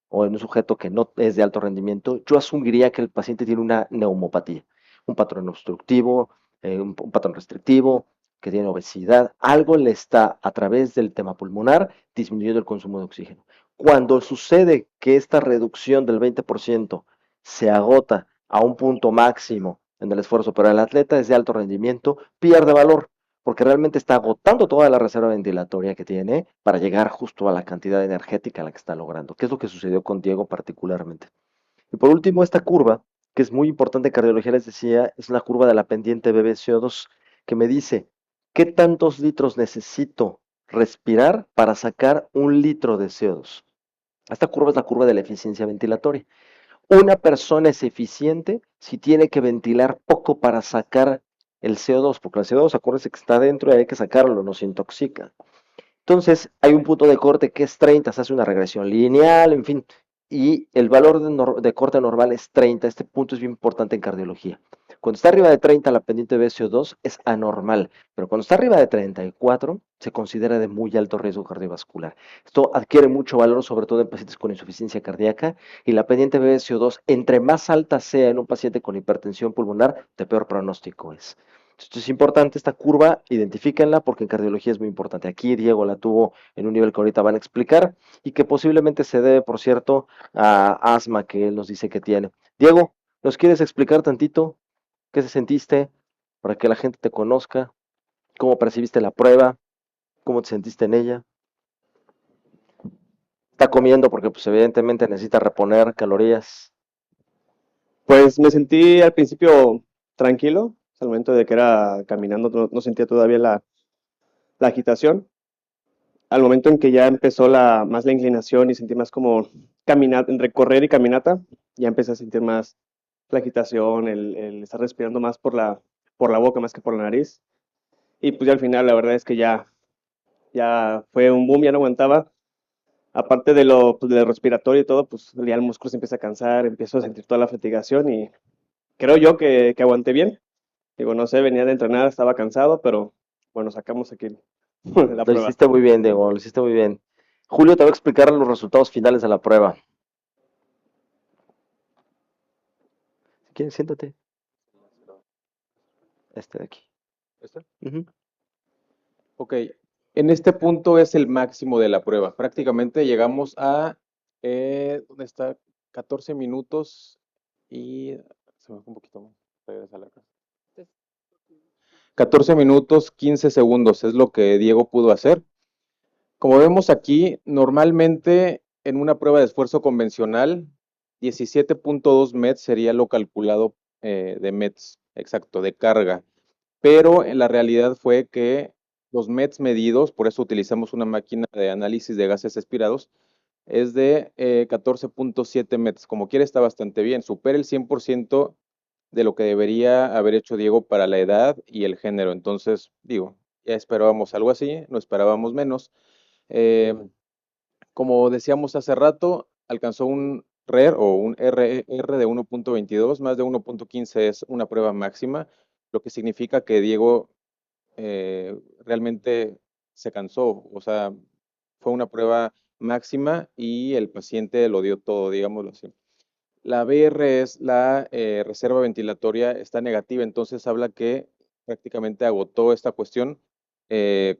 o en un sujeto que no es de alto rendimiento, yo asumiría que el paciente tiene una neumopatía, un patrón obstructivo, un patrón restrictivo, que tiene obesidad, algo le está a través del tema pulmonar disminuyendo el consumo de oxígeno. Cuando sucede que esta reducción del 20% se agota a un punto máximo en el esfuerzo, pero el atleta es de alto rendimiento, pierde valor, porque realmente está agotando toda la reserva ventilatoria que tiene para llegar justo a la cantidad energética a la que está logrando, que es lo que sucedió con Diego particularmente. Y por último, esta curva, que es muy importante en cardiología, les decía, es la curva de la pendiente BB-CO2, que me dice qué tantos litros necesito respirar para sacar 1 litro de CO2. Esta curva es la curva de la eficiencia ventilatoria. Una persona es eficiente si tiene que ventilar poco para sacar el CO2, porque el CO2, acuérdense que está dentro y hay que sacarlo, nos intoxica. Entonces, hay un punto de corte que es 30, se hace una regresión lineal, en fin, y el valor de corte normal es 30. Este punto es bien importante en cardiología. Cuando está arriba de 30, la pendiente de BCO2 es anormal, pero cuando está arriba de 34, se considera de muy alto riesgo cardiovascular. Esto adquiere mucho valor, sobre todo en pacientes con insuficiencia cardíaca, y la pendiente BCO2, entre más alta sea en un paciente con hipertensión pulmonar, de peor pronóstico es. Esto es importante, esta curva, identifíquenla porque en cardiología es muy importante. Aquí Diego la tuvo en un nivel que ahorita van a explicar y que posiblemente se debe, por cierto, a asma que él nos dice que tiene. Diego, ¿nos quieres explicar tantito qué se sentiste para que la gente te conozca? ¿Cómo percibiste la prueba? ¿Cómo te sentiste en ella? Está comiendo porque pues evidentemente necesita reponer calorías. Pues me sentí al principio tranquilo, al momento de que era caminando no sentía todavía la agitación. Al momento en que ya empezó más la inclinación y sentí más como caminar, recorrer y caminata, ya empecé a sentir más la agitación, el estar respirando más por la boca más que por la nariz. Y pues ya al final la verdad es que ya fue un boom, ya no aguantaba. Aparte pues, de lo respiratorio y todo, pues ya el músculo se empieza a cansar, empiezo a sentir toda la fatigación y creo yo que aguanté bien. Digo, no sé, venía de entrenar, estaba cansado, pero bueno, sacamos aquí la Lo prueba. hiciste muy bien, Diego, lo hiciste muy bien. Julio te va a explicar los resultados finales de la prueba. Si quieres, siéntate. Este de aquí. ¿Este? Ujú. Ok, en este punto es el máximo de la prueba. Prácticamente llegamos a, ¿dónde está? 14 minutos y se me fue un poquito más. Regresa a la casa. 14 minutos, 15 segundos es lo que Diego pudo hacer. Como vemos aquí, normalmente en una prueba de esfuerzo convencional, 17.2 METs sería lo calculado de METs, exacto, de carga. Pero en la realidad fue que los METs medidos, por eso utilizamos una máquina de análisis de gases expirados, es de 14.7 METs. Como quiera está bastante bien, supera el 100% de lo que debería haber hecho Diego para la edad y el género. Entonces, digo, ya esperábamos algo así, no esperábamos menos. Eh, como decíamos hace rato, alcanzó un RER o un RR de 1.22, más de 1.15 es una prueba máxima, lo que significa que Diego realmente se cansó, o sea, fue una prueba máxima y el paciente lo dio todo, digámoslo así. La BR es la reserva ventilatoria, está negativa, entonces habla que prácticamente agotó esta cuestión. Eh,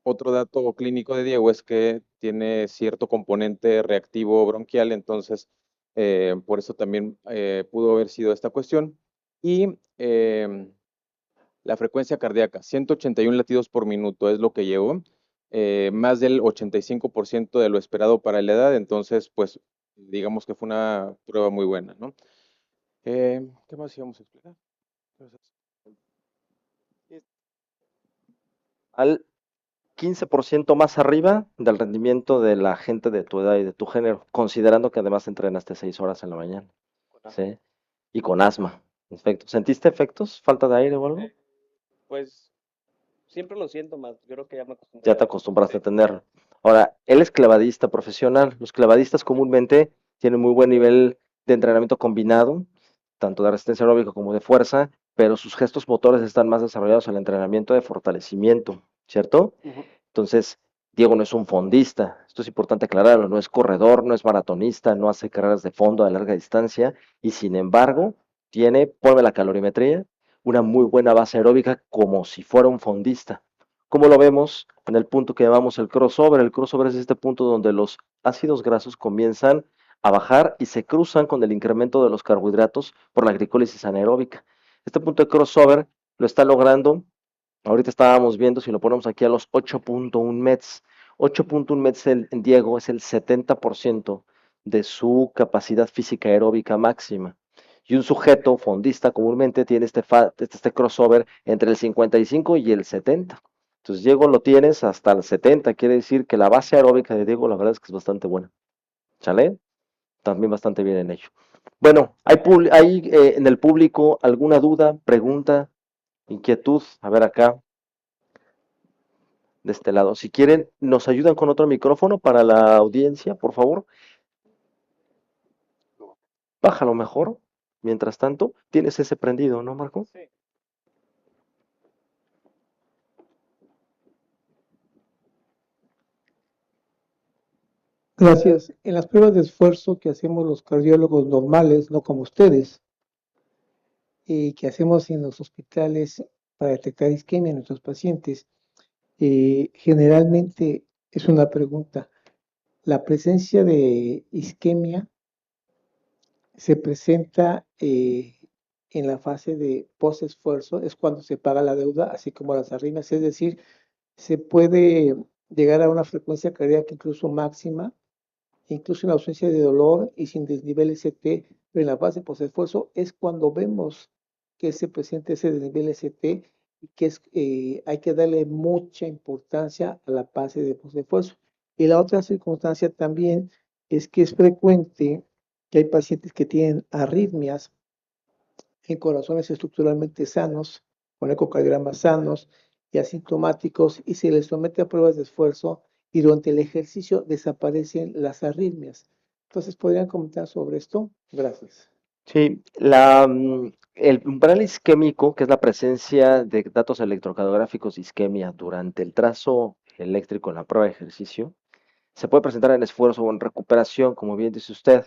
Otro dato clínico de Diego es que tiene cierto componente reactivo bronquial, entonces por eso también pudo haber sido esta cuestión. Y la frecuencia cardíaca, 181 latidos por minuto es lo que llegó, más del 85% de lo esperado para la edad, entonces pues digamos que fue una prueba muy buena, ¿no? ¿Qué más íbamos a explicar? Al 15% más arriba del rendimiento de la gente de tu edad y de tu género, considerando que además entrenaste 6 horas en la mañana, ¿sí? Y con asma, efecto. ¿Sentiste efectos? ¿Falta de aire o algo? Pues siempre lo siento más, yo creo que ya me acostumbré. Ya te acostumbraste a tenerlo. Ahora, él es clavadista profesional. Los clavadistas comúnmente tienen muy buen nivel de entrenamiento combinado, tanto de resistencia aeróbica como de fuerza, pero sus gestos motores están más desarrollados al entrenamiento de fortalecimiento, ¿cierto? Ujú. Entonces, Diego no es un fondista, esto es importante aclararlo, no es corredor, no es maratonista, no hace carreras de fondo a larga distancia y sin embargo tiene, ponme la calorimetría, una muy buena base aeróbica como si fuera un fondista. Como lo vemos en el punto que llamamos el crossover es este punto donde los ácidos grasos comienzan a bajar y se cruzan con el incremento de los carbohidratos por la glicólisis anaeróbica. Este punto de crossover lo está logrando. Ahorita estábamos viendo, si lo ponemos aquí a los 8.1 METs, 8.1 METs en Diego es el 70% de su capacidad física aeróbica máxima. Y un sujeto fondista comúnmente tiene este crossover entre el 55 y el 70. Entonces Diego lo tienes hasta el 70, quiere decir que la base aeróbica de Diego la verdad es que es bastante buena. ¿Sale? También bastante bien en ello. Bueno, ¿hay en el público alguna duda, pregunta, inquietud? A ver acá de este lado. Si quieren, nos ayudan con otro micrófono para la audiencia, por favor. Bájalo mejor. Mientras tanto, tienes ese prendido, ¿no, Marco? Sí. Gracias. En las pruebas de esfuerzo que hacemos los cardiólogos normales, no como ustedes, y que hacemos en los hospitales para detectar isquemia en nuestros pacientes, generalmente es una pregunta. La presencia de isquemia se presenta en la fase de post-esfuerzo, es cuando se paga la deuda, así como las arritmias, es decir, se puede llegar a una frecuencia cardíaca incluso máxima, incluso en ausencia de dolor y sin desnivel ST, pero en la fase post-esfuerzo es cuando vemos que se presenta ese desnivel ST y que hay que darle mucha importancia a la fase de post-esfuerzo. Y la otra circunstancia también es que es frecuente que hay pacientes que tienen arritmias en corazones estructuralmente sanos, con ecocardiogramas sanos y asintomáticos, y se les somete a pruebas de esfuerzo y durante el ejercicio desaparecen las arritmias. Entonces, ¿podrían comentar sobre esto? Gracias. Sí, el umbral isquémico, que es la presencia de datos electrocardiográficos de isquemia durante el trazo eléctrico en la prueba de ejercicio, se puede presentar en esfuerzo o en recuperación, como bien dice usted.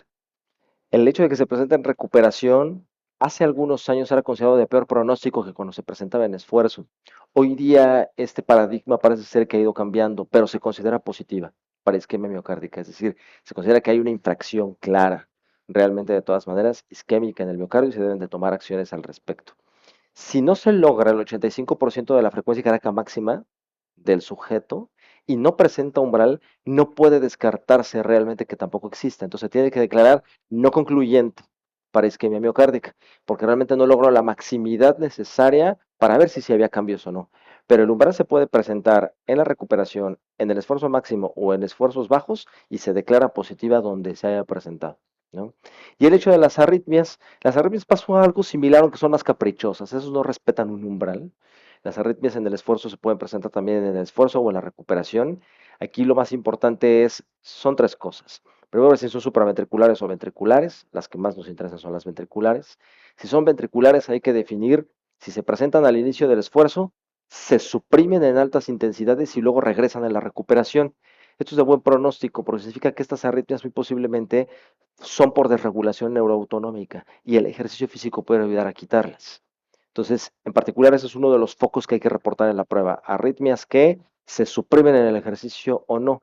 El hecho de que se presente en recuperación, hace algunos años era considerado de peor pronóstico que cuando se presentaba en esfuerzo. Hoy día este paradigma parece ser que ha ido cambiando, pero se considera positiva para isquemia miocárdica, es decir, se considera que hay una infracción clara, realmente de todas maneras, isquémica en el miocardio y se deben de tomar acciones al respecto. Si no se logra el 85% de la frecuencia cardíaca máxima del sujeto y no presenta umbral, no puede descartarse realmente que tampoco exista. Entonces tiene que declarar no concluyente para isquemia miocárdica, porque realmente no logró la maximidad necesaria para ver si había cambios o no. Pero el umbral se puede presentar en la recuperación, en el esfuerzo máximo o en esfuerzos bajos y se declara positiva donde se haya presentado, ¿no? Y el hecho de las arritmias pasó algo similar, aunque son más caprichosas. Esos no respetan un umbral. Las arritmias en el esfuerzo se pueden presentar también en el esfuerzo o en la recuperación. Aquí lo más importante son tres cosas. Primero, si son supraventriculares o ventriculares. Las que más nos interesan son las ventriculares. Si son ventriculares, hay que definir si se presentan al inicio del esfuerzo, se suprimen en altas intensidades y luego regresan en la recuperación. Esto es de buen pronóstico porque significa que estas arritmias muy posiblemente son por desregulación neuroautonómica y el ejercicio físico puede ayudar a quitarlas. Entonces, en particular, ese es uno de los focos que hay que reportar en la prueba. Arritmias que se suprimen en el ejercicio o no.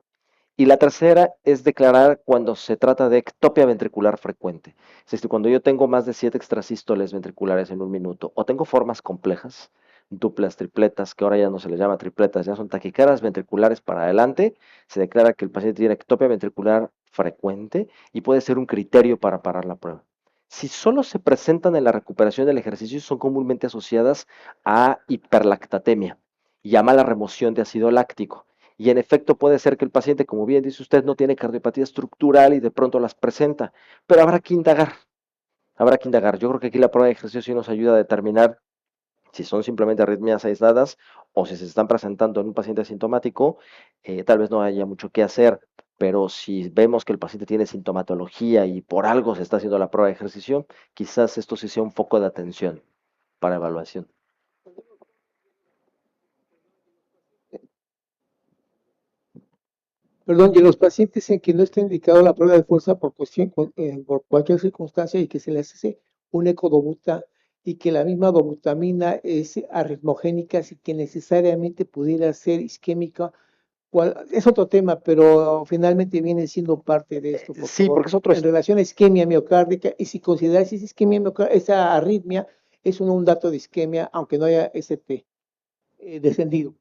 Y la tercera es declarar cuando se trata de ectopia ventricular frecuente. Es decir, cuando yo tengo más de 7 extrasístoles ventriculares en un minuto o tengo formas complejas, duplas, tripletas, que ahora ya no se les llama tripletas, ya son taquicardias ventriculares para adelante, se declara que el paciente tiene ectopia ventricular frecuente y puede ser un criterio para parar la prueba. Si solo se presentan en la recuperación del ejercicio, son comúnmente asociadas a hiperlactatemia y a mala remoción de ácido láctico. Y en efecto puede ser que el paciente, como bien dice usted, no tiene cardiopatía estructural y de pronto las presenta, pero habrá que indagar, habrá que indagar. Yo creo que aquí la prueba de ejercicio sí nos ayuda a determinar si son simplemente arritmias aisladas o si se están presentando en un paciente asintomático, tal vez no haya mucho que hacer, pero si vemos que el paciente tiene sintomatología y por algo se está haciendo la prueba de ejercicio, quizás esto sí sea un foco de atención para evaluación. Perdón, y los pacientes en que no está indicado la prueba de fuerza por por cualquier circunstancia y que se les hace un ecodobuta y que la misma dobutamina es arritmogénica, así que necesariamente pudiera ser isquémica. Es otro tema, pero finalmente viene siendo parte de esto, por Sí, favor, porque es otro, en relación a isquemia miocárdica, y si consideras esa isquemia esa arritmia es un dato de isquemia, aunque no haya ST descendido.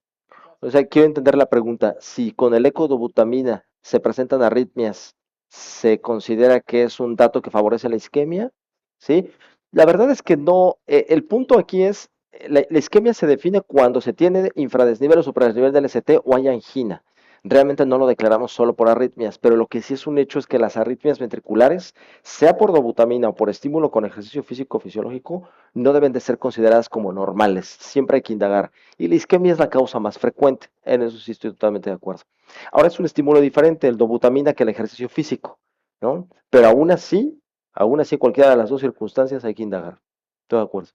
o sea, quiero entender la pregunta. Si con el ecodobutamina se presentan arritmias, ¿se considera que es un dato que favorece la isquemia? ¿Sí? La verdad es que no. El punto aquí es, la isquemia se define cuando se tiene infradesnivel o supradesnivel del ST o hay angina. Realmente no lo declaramos solo por arritmias, pero lo que sí es un hecho es que las arritmias ventriculares, sea por dobutamina o por estímulo con ejercicio físico fisiológico, no deben de ser consideradas como normales. Siempre hay que indagar. Y la isquemia es la causa más frecuente, en eso sí estoy totalmente de acuerdo. Ahora es un estímulo diferente el dobutamina que el ejercicio físico, ¿no? Pero aún así, cualquiera de las dos circunstancias hay que indagar. Estoy de acuerdo.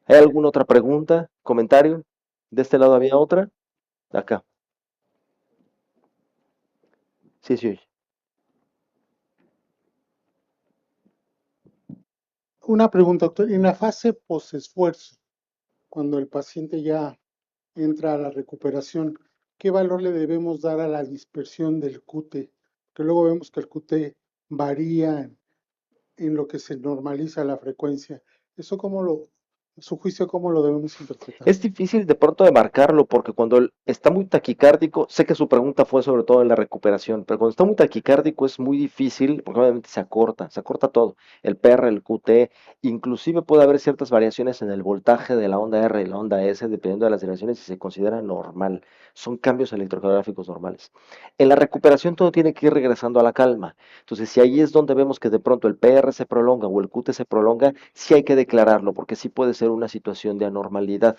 ¿Hay alguna otra pregunta, comentario? ¿De este lado había otra? De acá. Sí, sí. Una pregunta, doctor. En la fase posesfuerzo, cuando el paciente ya entra a la recuperación, ¿qué valor le debemos dar a la dispersión del QT? Que luego vemos que el QT varía en lo que se normaliza la frecuencia. ¿Eso a su juicio, cómo lo debemos interpretar? Es difícil de pronto de marcarlo porque cuando él está muy taquicárdico, sé que su pregunta fue sobre todo en la recuperación, pero cuando está muy taquicárdico es muy difícil porque obviamente se acorta todo, el PR, el QT, inclusive puede haber ciertas variaciones en el voltaje de la onda R y la onda S dependiendo de las derivaciones y se considera normal, son cambios electrocardiográficos normales. En la recuperación todo tiene que ir regresando a la calma, entonces si ahí es donde vemos que de pronto el PR se prolonga o el QT se prolonga, sí hay que declararlo porque sí puede ser una situación de anormalidad.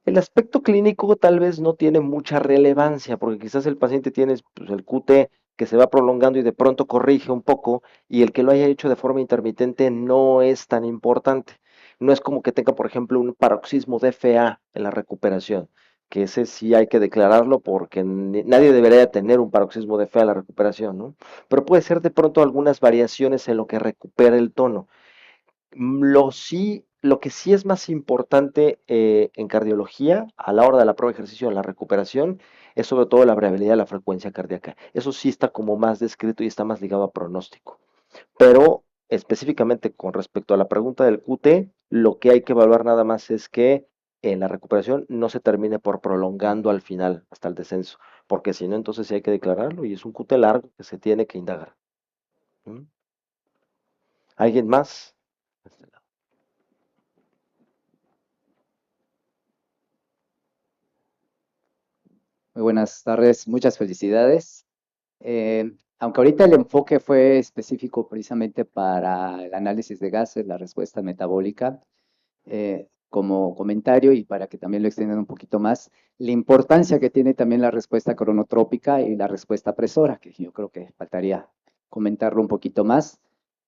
El aspecto clínico tal vez no tiene mucha relevancia, porque quizás el paciente tiene pues, el QT que se va prolongando y de pronto corrige un poco, y el que lo haya hecho de forma intermitente no es tan importante. No es como que tenga, por ejemplo, un paroxismo de FA en la recuperación, que ese sí hay que declararlo porque nadie debería tener un paroxismo de FA en la recuperación, ¿no? Pero puede ser de pronto algunas variaciones en lo que recupera el tono. Lo que sí es más importante en cardiología a la hora de la prueba de ejercicio en la recuperación es sobre todo la variabilidad de la frecuencia cardíaca. Eso sí está como más descrito y está más ligado a pronóstico. Pero específicamente con respecto a la pregunta del QT, lo que hay que evaluar nada más es que en la recuperación no se termine por prolongando al final hasta el descenso, porque si no, entonces sí hay que declararlo y es un QT largo que se tiene que indagar. ¿Mm? ¿Alguien más? Muy buenas tardes, muchas felicidades. Aunque ahorita el enfoque fue específico precisamente para el análisis de gases, la respuesta metabólica, como comentario y para que también lo extiendan un poquito más, la importancia que tiene también la respuesta cronotrópica y la respuesta presora, que yo creo que faltaría comentarlo un poquito más,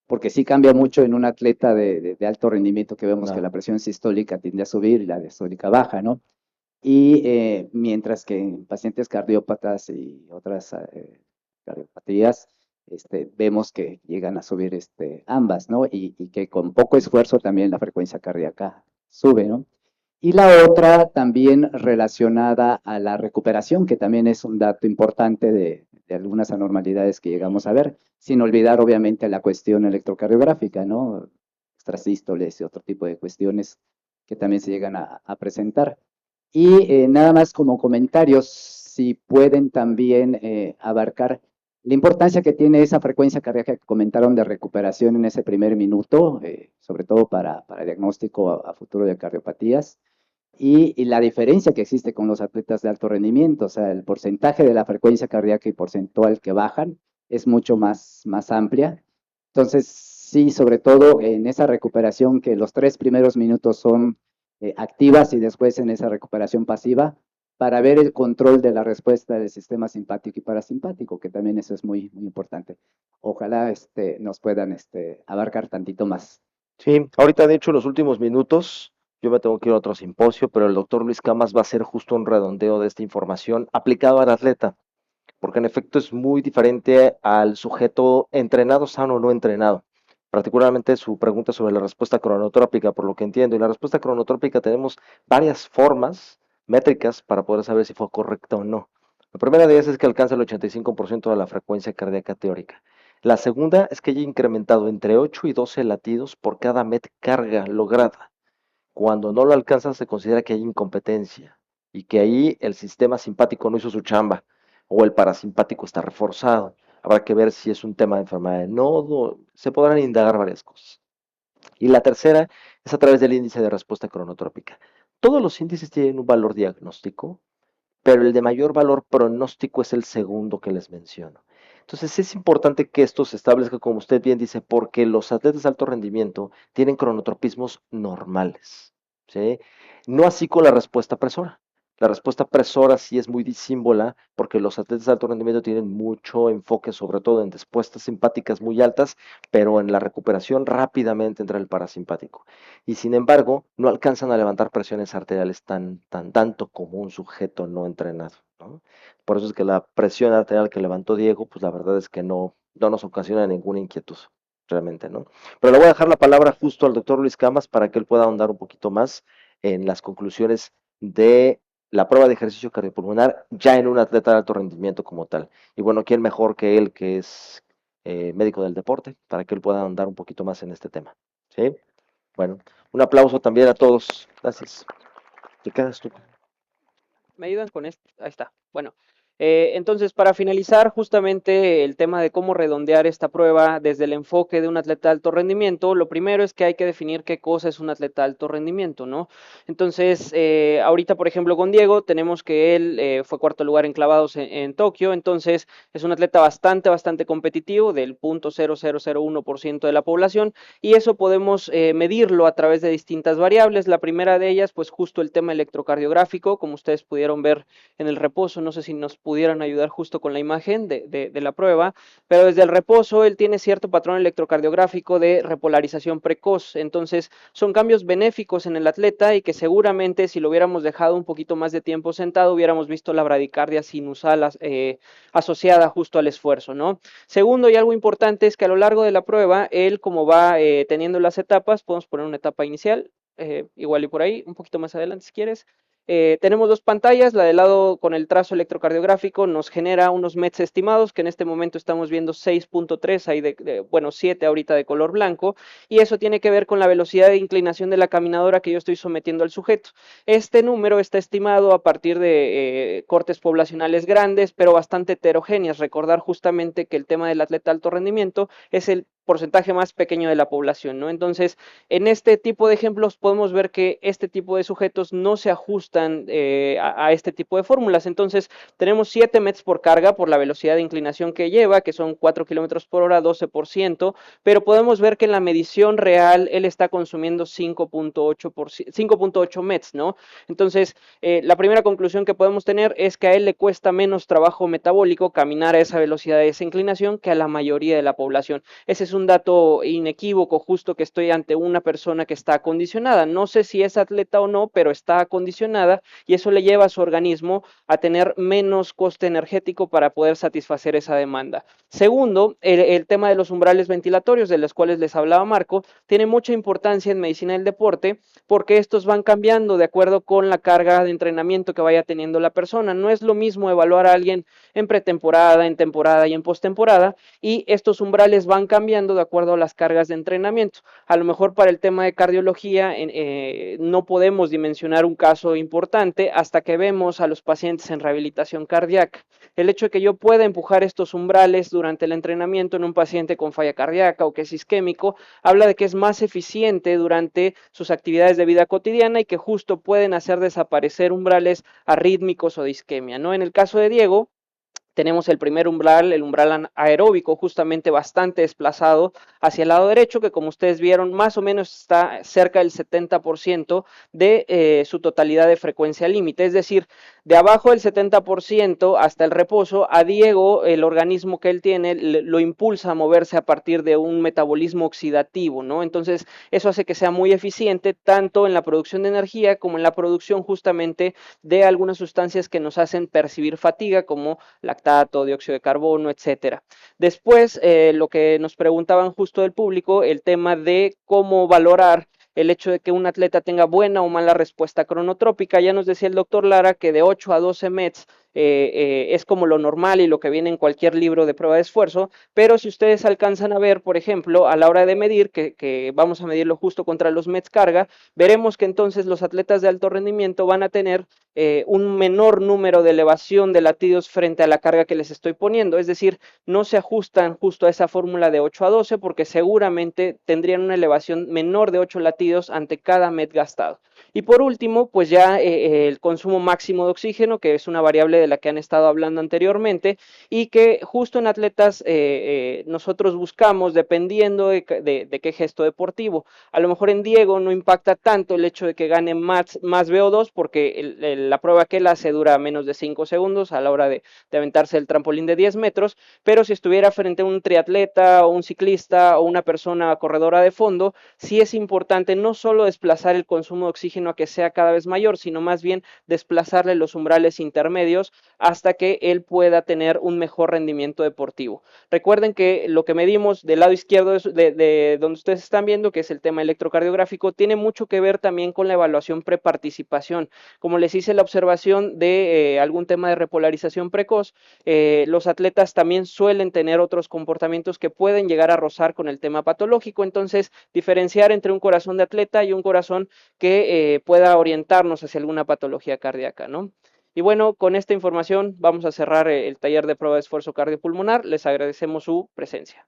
porque sí cambia mucho en un atleta de alto rendimiento que vemos que la presión sistólica tiende a subir y la diastólica baja, ¿no? Y mientras que en pacientes cardiópatas y otras cardiopatías, vemos que llegan a subir ambas, ¿no? Y que con poco esfuerzo también la frecuencia cardíaca sube, ¿no? Y la otra también relacionada a la recuperación, que también es un dato importante de algunas anormalidades que llegamos a ver, sin olvidar obviamente la cuestión electrocardiográfica, ¿no? Extrasístoles y otro tipo de cuestiones que también se llegan a presentar. Y nada más como comentarios, si pueden también abarcar la importancia que tiene esa frecuencia cardíaca que comentaron de recuperación en ese primer minuto, sobre todo para diagnóstico a futuro de cardiopatías, y la diferencia que existe con los atletas de alto rendimiento, o sea, el porcentaje de la frecuencia cardíaca y porcentual que bajan es mucho más amplia. Entonces, sí, sobre todo en esa recuperación que los 3 primeros minutos son activas y después en esa recuperación pasiva, para ver el control de la respuesta del sistema simpático y parasimpático, que también eso es muy, muy importante. Ojalá nos puedan abarcar tantito más. Sí, ahorita de hecho los últimos minutos, yo me tengo que ir a otro simposio, pero el doctor Luis Camas va a hacer justo un redondeo de esta información aplicado al atleta. porque en efecto es muy diferente al sujeto entrenado, sano o no entrenado. Particularmente su pregunta sobre la respuesta cronotrópica, por lo que entiendo. Y la respuesta cronotrópica tenemos varias formas métricas para poder saber si fue correcta o no. La primera de ellas es que alcanza el 85% de la frecuencia cardíaca teórica. La segunda es que haya incrementado entre 8 y 12 latidos por cada MET carga lograda. Cuando no lo alcanza se considera que hay incompetencia y que ahí el sistema simpático no hizo su chamba o el parasimpático está reforzado. Habrá que ver si es un tema de enfermedad de nodo, se podrán indagar varias cosas. Y la tercera es a través del índice de respuesta cronotrópica. Todos los índices tienen un valor diagnóstico, pero el de mayor valor pronóstico es el segundo que les menciono. Entonces es importante que esto se establezca, como usted bien dice, porque los atletas de alto rendimiento tienen cronotropismos normales, ¿sí? No así con la respuesta presora. La respuesta presora sí es muy disímbola porque los atletas de alto rendimiento tienen mucho enfoque, sobre todo en respuestas simpáticas muy altas, pero en la recuperación rápidamente entra el parasimpático. Y sin embargo, no alcanzan a levantar presiones arteriales tanto como un sujeto no entrenado, ¿no? Por eso es que la presión arterial que levantó Diego, pues la verdad es que no nos ocasiona ninguna inquietud, realmente, ¿no? Pero le voy a dejar la palabra justo al doctor Luis Camas para que él pueda ahondar un poquito más en las conclusiones de la prueba de ejercicio cardiopulmonar ya en un atleta de alto rendimiento como tal. Y bueno, ¿quién mejor que él, que es médico del deporte, para que él pueda ahondar un poquito más en este tema? ¿Sí? Bueno, un aplauso también a todos. Gracias. ¿Te quedas tú? ¿Me ayudan con esto? Ahí está. Bueno, entonces para finalizar justamente el tema de cómo redondear esta prueba desde el enfoque de un atleta de alto rendimiento, lo primero es que hay que definir qué cosa es un atleta de alto rendimiento, ¿no? Entonces, ahorita por ejemplo con Diego tenemos que él fue cuarto lugar en clavados en Tokio, entonces es un atleta bastante competitivo del 0.0001% de la población y eso podemos medirlo a través de distintas variables. La primera de ellas, pues justo el tema electrocardiográfico, como ustedes pudieron ver en el reposo, no sé si nos pudieran ayudar justo con la imagen de la prueba, pero desde el reposo él tiene cierto patrón electrocardiográfico de repolarización precoz, entonces son cambios benéficos en el atleta y que seguramente si lo hubiéramos dejado un poquito más de tiempo sentado hubiéramos visto la bradicardia sinusal asociada justo al esfuerzo, ¿no? Segundo, y algo importante es que a lo largo de la prueba, él como va teniendo las etapas, podemos poner una etapa inicial, igual y por ahí, un poquito más adelante si quieres. Tenemos dos pantallas, la del lado con el trazo electrocardiográfico nos genera unos METs estimados, que en este momento estamos viendo 6.3, ahí bueno, 7 ahorita de color blanco, y eso tiene que ver con la velocidad de inclinación de la caminadora que yo estoy sometiendo al sujeto. Este número está estimado a partir de cortes poblacionales grandes, pero bastante heterogéneas. Recordar justamente que el tema del atleta de alto rendimiento es el porcentaje más pequeño de la población, ¿no? Entonces, en este tipo de ejemplos podemos ver que este tipo de sujetos no se ajustan a este tipo de fórmulas. Entonces, tenemos 7 METs por carga por la velocidad de inclinación que lleva, que son 4 kilómetros por hora, 12%, pero podemos ver que en la medición real él está consumiendo 5.8 METs, ¿no? Entonces, la primera conclusión que podemos tener es que a él le cuesta menos trabajo metabólico caminar a esa velocidad de esa inclinación que a la mayoría de la población. Ese es un dato inequívoco, justo que estoy ante una persona que está acondicionada. No sé si es atleta o no, pero está acondicionada y eso le lleva a su organismo a tener menos coste energético para poder satisfacer esa demanda. Segundo, el tema de los umbrales ventilatorios, de los cuales les hablaba Marco, tiene mucha importancia en medicina del deporte porque estos van cambiando de acuerdo con la carga de entrenamiento que vaya teniendo la persona. No es lo mismo evaluar a alguien en pretemporada, en temporada y en postemporada, y estos umbrales van cambiando de acuerdo a las cargas de entrenamiento. A lo mejor para el tema de cardiología no podemos dimensionar un caso importante hasta que vemos a los pacientes en rehabilitación cardíaca. El hecho de que yo pueda empujar estos umbrales durante el entrenamiento en un paciente con falla cardíaca o que es isquémico, habla de que es más eficiente durante sus actividades de vida cotidiana y que justo pueden hacer desaparecer umbrales arrítmicos o de isquemia, ¿no? En el caso de Diego, tenemos el primer umbral, el umbral aeróbico, justamente bastante desplazado hacia el lado derecho, que como ustedes vieron, más o menos está cerca del 70% de su totalidad de frecuencia límite. Es decir, de abajo del 70% hasta el reposo, a Diego, el organismo que él tiene, lo impulsa a moverse a partir de un metabolismo oxidativo, ¿no? Entonces, eso hace que sea muy eficiente tanto en la producción de energía como en la producción justamente de algunas sustancias que nos hacen percibir fatiga, como lactato, dióxido de carbono, etcétera. Después, lo que nos preguntaban justo del público, el tema de cómo valorar el hecho de que un atleta tenga buena o mala respuesta cronotrópica. Ya nos decía el doctor Lara que de 8 a 12 METs es como lo normal y lo que viene en cualquier libro de prueba de esfuerzo, pero si ustedes alcanzan a ver, por ejemplo, a la hora de medir, que vamos a medirlo justo contra los METs carga, veremos que entonces los atletas de alto rendimiento van a tener un menor número de elevación de latidos frente a la carga que les estoy poniendo, es decir, no se ajustan justo a esa fórmula de 8 a 12 porque seguramente tendrían una elevación menor de 8 latidos ante cada MET gastado. Y por último, pues ya el consumo máximo de oxígeno, que es una variable de la que han estado hablando anteriormente y que justo en atletas nosotros buscamos dependiendo de qué gesto deportivo. A lo mejor en Diego no impacta tanto el hecho de que gane más VO2 porque la prueba que él hace dura menos de 5 segundos a la hora de aventarse el trampolín de 10 metros, pero si estuviera frente a un triatleta o un ciclista o una persona corredora de fondo, sí es importante no solo desplazar el consumo de oxígeno a que sea cada vez mayor, sino más bien desplazarle los umbrales intermedios hasta que él pueda tener un mejor rendimiento deportivo. Recuerden que lo que medimos del lado izquierdo de donde ustedes están viendo, que es el tema electrocardiográfico, tiene mucho que ver también con la evaluación preparticipación. Como les hice la observación de algún tema de repolarización precoz, los atletas también suelen tener otros comportamientos que pueden llegar a rozar con el tema patológico, entonces diferenciar entre un corazón de atleta y un corazón que pueda orientarnos hacia alguna patología cardíaca, ¿no? Y bueno, con esta información vamos a cerrar el taller de prueba de esfuerzo cardiopulmonar. Les agradecemos su presencia.